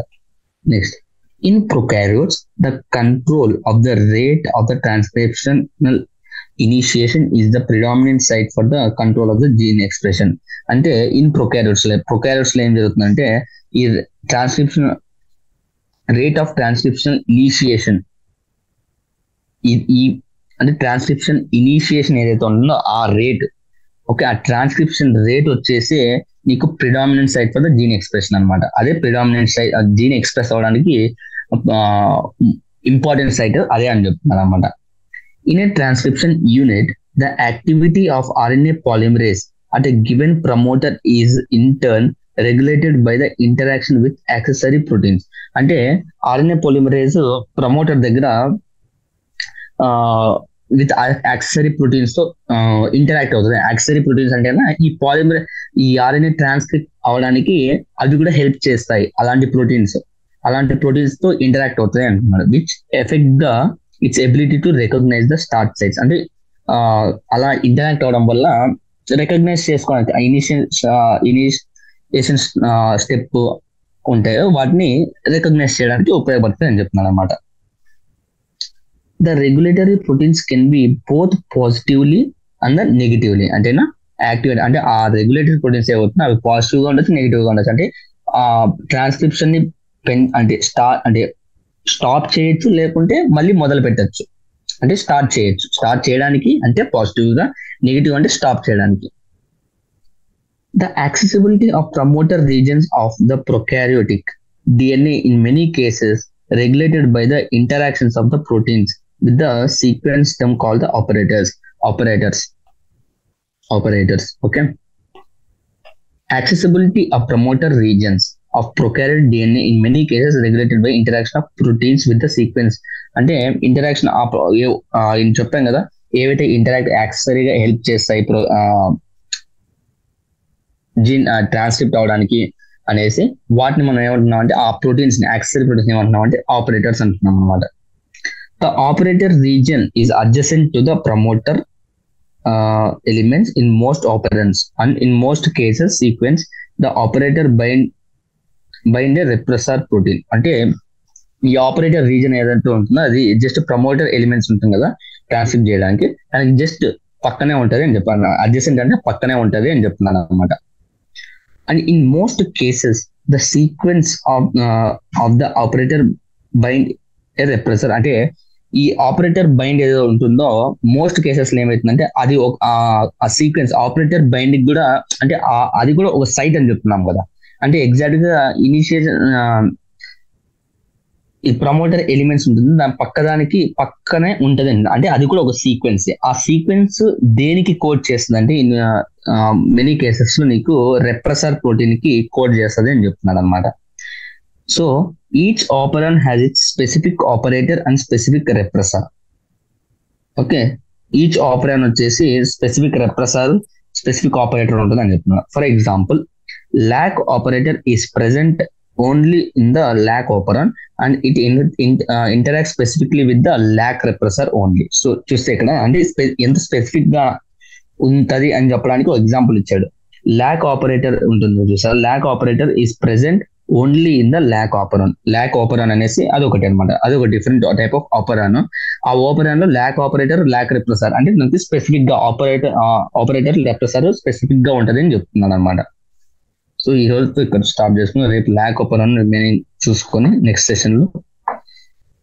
Next, in prokaryotes the control of the rate of the transcriptional initiation is the predominant site for the control of the gene expression. అంటే ఇన్ ప్రొకారియోట్స్ లో ఏం జరుగుతుందంటే ఈ transcription rate of transcription initiation, ఈ అంటే ట్రాన్స్క్రిప్షన్ ఇనిషియేషన్ ఏదైతే ఉంటుందో ఆ రేట్, ఓకే, ఆ ట్రాన్స్క్రిప్షన్ రేట్ వచ్చేసి నీకు predominant site for the gene expression అనమాట. అదే ప్రిడామినెంట్ సైట్, జీన్ ఎక్స్ప్రెస్ అవడానికి ఇంపార్టెంట్ సైట్ అదే అని చెప్తున్నారు అనమాట. In a transcription unit, the activity of RNA polymerase at a given promoter is in turn regulated by the interaction with accessory proteins. అంటే RNA polymerase ప్రమోటర్ దగ్గర విత్ యాక్సెసరీ ప్రోటీన్స్ తో ఇంటరాక్ట్ అవుతుంది. యాక్సెసరీ ప్రోటీన్స్ అంటే ఈ RNA ట్రాన్స్క్రిప్ట్ అవడానికి అవి కూడా హెల్ప్ చేస్తాయి. అలాంటి ప్రోటీన్స్ తో ఇంటరాక్ట్ అవుతాయి అంటున్నారు. Which effect the its ability to recognize the start sites. అంటే అలా ఇంటరాక్ట్ అవడం వల్ల రికగ్నైజ్ చేసుకోవడానికి ఇనిషియేషన్ స్టెప్ ఉంటాయో వాటిని రికగ్నైజ్ చేయడానికి ఉపయోగపడుతుంది అని చెప్తున్నాను అనమాట. The regulatory proteins can be both positively and negatively. అంటేనా యాక్టివేట్ అంటే ఆ రెగ్యులేటరీ ప్రోటీన్స్ ఏమవుతుంది అవి పాజిటివ్ గా ఉండొచ్చు, నెగిటివ్ గా ఉండొచ్చు. అంటే ఆ ట్రాన్స్క్రిప్షన్ ని అంటే స్టాప్ చేయొచ్చు, లేకుంటే మళ్ళీ మొదలు పెట్టచ్చు. అంటే స్టార్ట్ చేయడానికి అంటే పాజిటివ్ గా, నెగిటివ్ అంటే స్టాప్ చేయడానికి. The accessibility of promoter reasons of the prokaryotic DNA in many cases regulated by the interactions of the proteins with the sequence term called the operators. operators. Okay. Accessibility of promoter regions of prokaryote DNA in many cases regulated by interaction of proteins with the sequence. అంటే ఇంటరాక్షన్ చెప్పాం కదా, ఏవైతే ఇంటరాక్ట్ యాక్సెసరీగా హెల్ప్ చేస్తాయి జీన్ ట్రాన్స్క్రిప్ట్ అవడానికి అనేసి, వాటిని మనం ఏమంటున్నాం అంటే ఆ ప్రోటీన్స్ ని, యాక్సెసరీ ప్రోటీన్స్ ఏమంటున్నాం అంటే ఆపరేటర్స్ అంటున్నాం అనమాట. The operator region is adjacent to the promoter elements in most operands, and in most cases sequence the operator bind a repressor protein. అంటే ఈ ఆపరేటర్ రీజన్ ఏదైతే ఉంటుందో అది జస్ట్ ప్రమోటర్ ఎలిమెంట్స్ ఉంటుంది కదా ట్రాన్స్క్రిప్ట్ చేయడానికి, దానికి జస్ట్ పక్కనే ఉంటది అని చెప్పాను. అడ్జసెంట్ అంటే పక్కనే ఉంటది అని చెప్తున్నాను అనమాట. And in most cases the sequence of the operator bind A repressor. అంటే ఈ ఆపరేటర్ బైండ్ ఏదో ఉంటుందో మోస్ట్ కేసెస్ లో ఏమవుతుందంటే అది ఆ సీక్వెన్స్ ఆపరేటర్ బైండింగ్ కూడా, అంటే అది కూడా ఒక సైట్ అని చెప్తున్నాం కదా. అంటే ఎగ్జాక్ట్ గా ఇనిషియేషన్ ఈ ప్రమోటర్ ఎలిమెంట్స్ ఉంటుంది, దాని పక్కనే ఉంటది. అంటే అది కూడా ఒక సీక్వెన్స్. ఆ సీక్వెన్స్ దేనికి కోడ్ చేస్తుంది అంటే మెనీ కేసెస్ లో నీకు రెప్రెసర్ ప్రోటీన్ కి కోడ్ చేస్తుంది అని చెప్తున్నాడు అనమాట. So each operon has its specific operator and specific repressor. Okay, each operon వచ్చేసి స్పెసిఫిక్ రెప్రెసర్, స్పెసిఫిక్ ఆపరేటర్ ఉంటుంది అని చెప్తున్నారు. For example, lac operator is present only in the lac operon and it interact specifically with the lac repressor only. So చూస్తే ఇక్కడ అంటే ఎంత స్పెసిఫిక్ గా ఉంటది అని చెప్పడానికి ఒక ఎగ్జాంపుల్ ఇచ్చాడు. లాక్ ఆపరేటర్ ఉంటుంది చూసారు, lac operator is present only in the lac operon. Lac operon అనేసి అదొకటి అనమాట, అదొక డిఫరెంట్ టైప్ ఆఫ్ ఆపరాన్. ఆ ఆపరాన్ లో లాక్ ఆపరేటర్, లాక్ రెప్రెసర్ అంటే మనకి స్పెసిఫిక్ గా ఆపరేటర్ రెప్రెసర్ స్పెసిఫిక్ గా ఉంటది అని చెప్తున్నాను అనమాట. సో ఈ రోజుతో ఇక్కడ స్టాప్ చేసుకుని రేపు లాక్ ఆపరాన్ రిమైనింగ్ చూసుకొని నెక్స్ట్ సెషన్ లో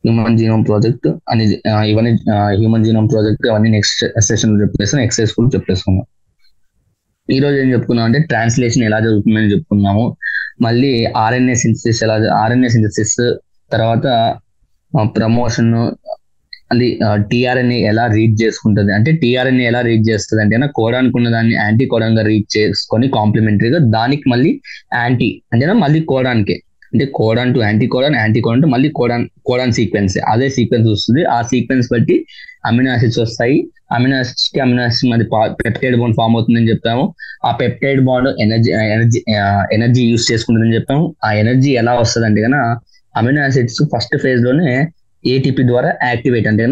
హ్యూమన్ జీనోమ్ ప్రాజెక్ట్ అనేది ఇవన్నీ హ్యూమన్ జీనోమ్ ప్రాజెక్ట్ అవన్నీ నెక్స్ట్ సెషన్ లో చెప్పేసి ఎక్సైజ్ కూడా చెప్పేసుకున్నాం. ఈ రోజు ఏం చెప్పుకున్నాం అంటే ట్రాన్స్లేషన్ ఎలా జరుగుతుందని చెప్పుకున్నాము. మళ్ళీ ఆర్ఎన్ఏ సింథసిస్ తర్వాత ప్రమోషన్, అది టీఆర్ఎన్ఏ ఎలా రీడ్ చేసుకుంటుంది. అంటే టీఆర్ఎన్ఏ ఎలా రీడ్ చేస్తుంది అంటే కోడానికి ఉన్న దాన్ని యాంటీ కోడాన్ గా రీడ్ చేసుకొని కాంప్లిమెంటరీగా దానికి మళ్ళీ యాంటీ అంటే మళ్ళీ కోడానికి, అంటే codon to anti codon to మళ్ళీ కోడాన్ సీక్వెన్స్, అదే సీక్వెన్స్ వస్తుంది. ఆ సీక్వెన్స్ బట్టి అమినో యాసిడ్స్ వస్తాయి. అమినో యాసిడ్స్ మరి పెప్టైడ్ బాండ్ ఫామ్ అవుతుందని చెప్పాము. ఆ పెప్టైడ్ బాండ్ ఎనర్జీ యూస్ చేసుకుంటుందని చెప్పాము. ఆ ఎనర్జీ ఎలా వస్తుంది అంటే కన్నా అమినో యాసిడ్స్ ఫస్ట్ ఫేజ్ లోనే ఏటీపీ ద్వారా యాక్టివేట్ అంటే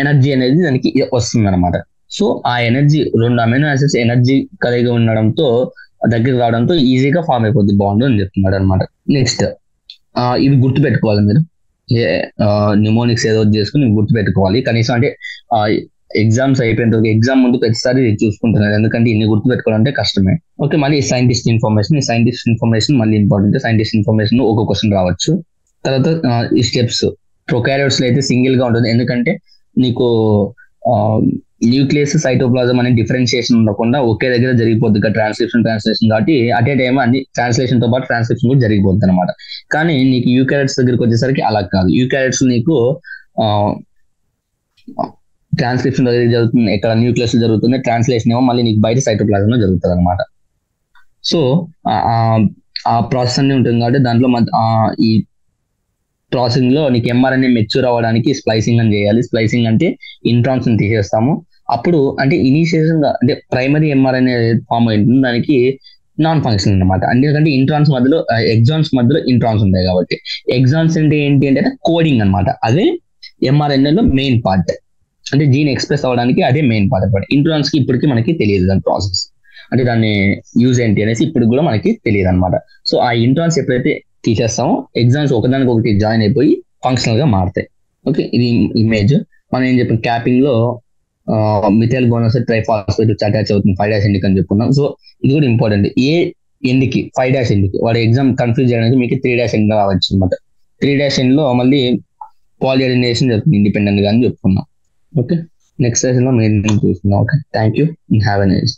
ఎనర్జీ అనేది దానికి వస్తుంది అనమాట. సో ఆ ఎనర్జీ 2 అమినో యాసిడ్స్ ఎనర్జీ కలిగి ఉండడంతో దగ్గరికి రావడంతో ఈజీగా ఫామ్ అయిపోద్ది బాండ్ అని చెప్తున్నాడు అనమాట. నెక్స్ట్ ఇవి గుర్తు పెట్టుకోవాలి మీరు, న్యూమోనిక్స్ ఏదో చేసుకుని గుర్తు పెట్టుకోవాలి కనీసం. అంటే ఎగ్జామ్స్ అయిపోయిన ఎగ్జామ్ ముందు ప్రతిసారి చూసుకుంటున్నారు, ఎందుకంటే ఇన్ని గుర్తు పెట్టుకోవాలంటే కష్టమే. ఓకే, మళ్ళీ సైంటిస్ట్ ఇన్ఫర్మేషన్ మళ్ళీ ఇంపార్టెంట్. సైంటిస్ట్ ఇన్ఫర్మేషన్ ఒక క్వశ్చన్ రావచ్చు. తర్వాత ఈ స్టెప్స్ ప్రొకారియోట్స్ లో అయితే సింగిల్ గా ఉంటుంది, ఎందుకంటే నీకు న్యూక్లియస్ సైటోప్లాజం అనే డిఫరెన్షియేషన్ ఉండకుండా ఒకే దగ్గర జరిగిపోద్ది ట్రాన్స్లేషన్ కాబట్టి అట్ ఏ టైం అన్ని ట్రాన్స్లేషన్ తో పాటు ట్రాన్స్క్రిప్షన్ కూడా జరిగిపోద్ది అనమాట. కానీ నీకు యూకారియోట్స్ దగ్గరికి వచ్చేసరికి అలా కాదు. యూకారియోట్స్ నీకు ట్రాన్స్క్రిప్షన్ దగ్గర జరుగుతుంది, ఇక్కడ న్యూక్లియస్ జరుగుతుంది, ట్రాన్స్లేషన్ ఏమో మళ్ళీ నీకు బయట సైటోప్లాజం లో జరుగుతుంది అనమాట. సో ఆ ప్రాసెస్ అన్ని ఉంటుంది కాబట్టి దాంట్లో ఈ ప్రాసెసింగ్ లో నీకు ఎంఆర్ఎన్ఏ మెచ్యూర్ అవ్వడానికి స్ప్లైసింగ్ అని చేయాలి. స్ప్లైసింగ్ అంటే ఇంట్రాన్స్ ని తీసేస్తాము. అప్పుడు అంటే ఇనిషియేషన్ గా అంటే ప్రైమరీ ఎంఆర్ఎన్ఏ ఫామ్ అయింది దానికి నాన్ ఫంక్షనల్ అనమాట. ఎందుకంటే ఇంట్రాన్స్ మధ్యలో ఎగ్జాన్స్ మధ్యలో ఇంట్రాన్స్ ఉంటాయి కాబట్టి. ఎగ్జాన్స్ అంటే ఏంటి అంటే కోడింగ్ అనమాట. అదే ఎంఆర్ఎన్ఏ లో మెయిన్ పార్ట్, అంటే జీన్ ఎక్స్ప్రెస్ అవ్వడానికి అదే మెయిన్ పార్ట్ అనమాట. ఇంట్రాన్స్ కి ఇప్పటికీ మనకి తెలియదు దాని ప్రాసెస్, అంటే దాన్ని యూజ్ ఏంటి అనేసి ఇప్పుడు కూడా మనకి తెలియదు అనమాట. సో ఆ ఇంట్రాన్స్ ఎప్పుడైతే తీసేస్తామో ఎగ్జామ్స్ ఒకదానికి ఒకటి జాయిన్ అయిపోయి ఫంక్షనల్ గా మారుతాయి. ఓకే, ఇది ఇమేజ్. మనం ఏం చెప్పాం, క్యాపింగ్ లో మిథైల్ గోనోసైడ్ ట్రైఫాస్ఫేట్ అటాచ్ అవుతుంది 5' ఎండిక్ అని చెప్పుకున్నాం. సో ఇది కూడా ఇంపార్టెంట్. ఏ ఎండ్కి 5' ఎండ్కి వాడు ఎగ్జామ్ కన్ఫ్యూజ్ చేయడానికి మీకు 3' ఎండ్ రావచ్చు అనమాట. 3' ఎండ్ లో మళ్ళీ పాలిఅడినేషన్ జరుగుతుంది ఇండిపెండెంట్ గా అని చెప్పుకున్నాం. ఓకే, నెక్స్ట్ సెషన్ లో మేము చూస్తున్నాం. Okay, thank you, have a nice.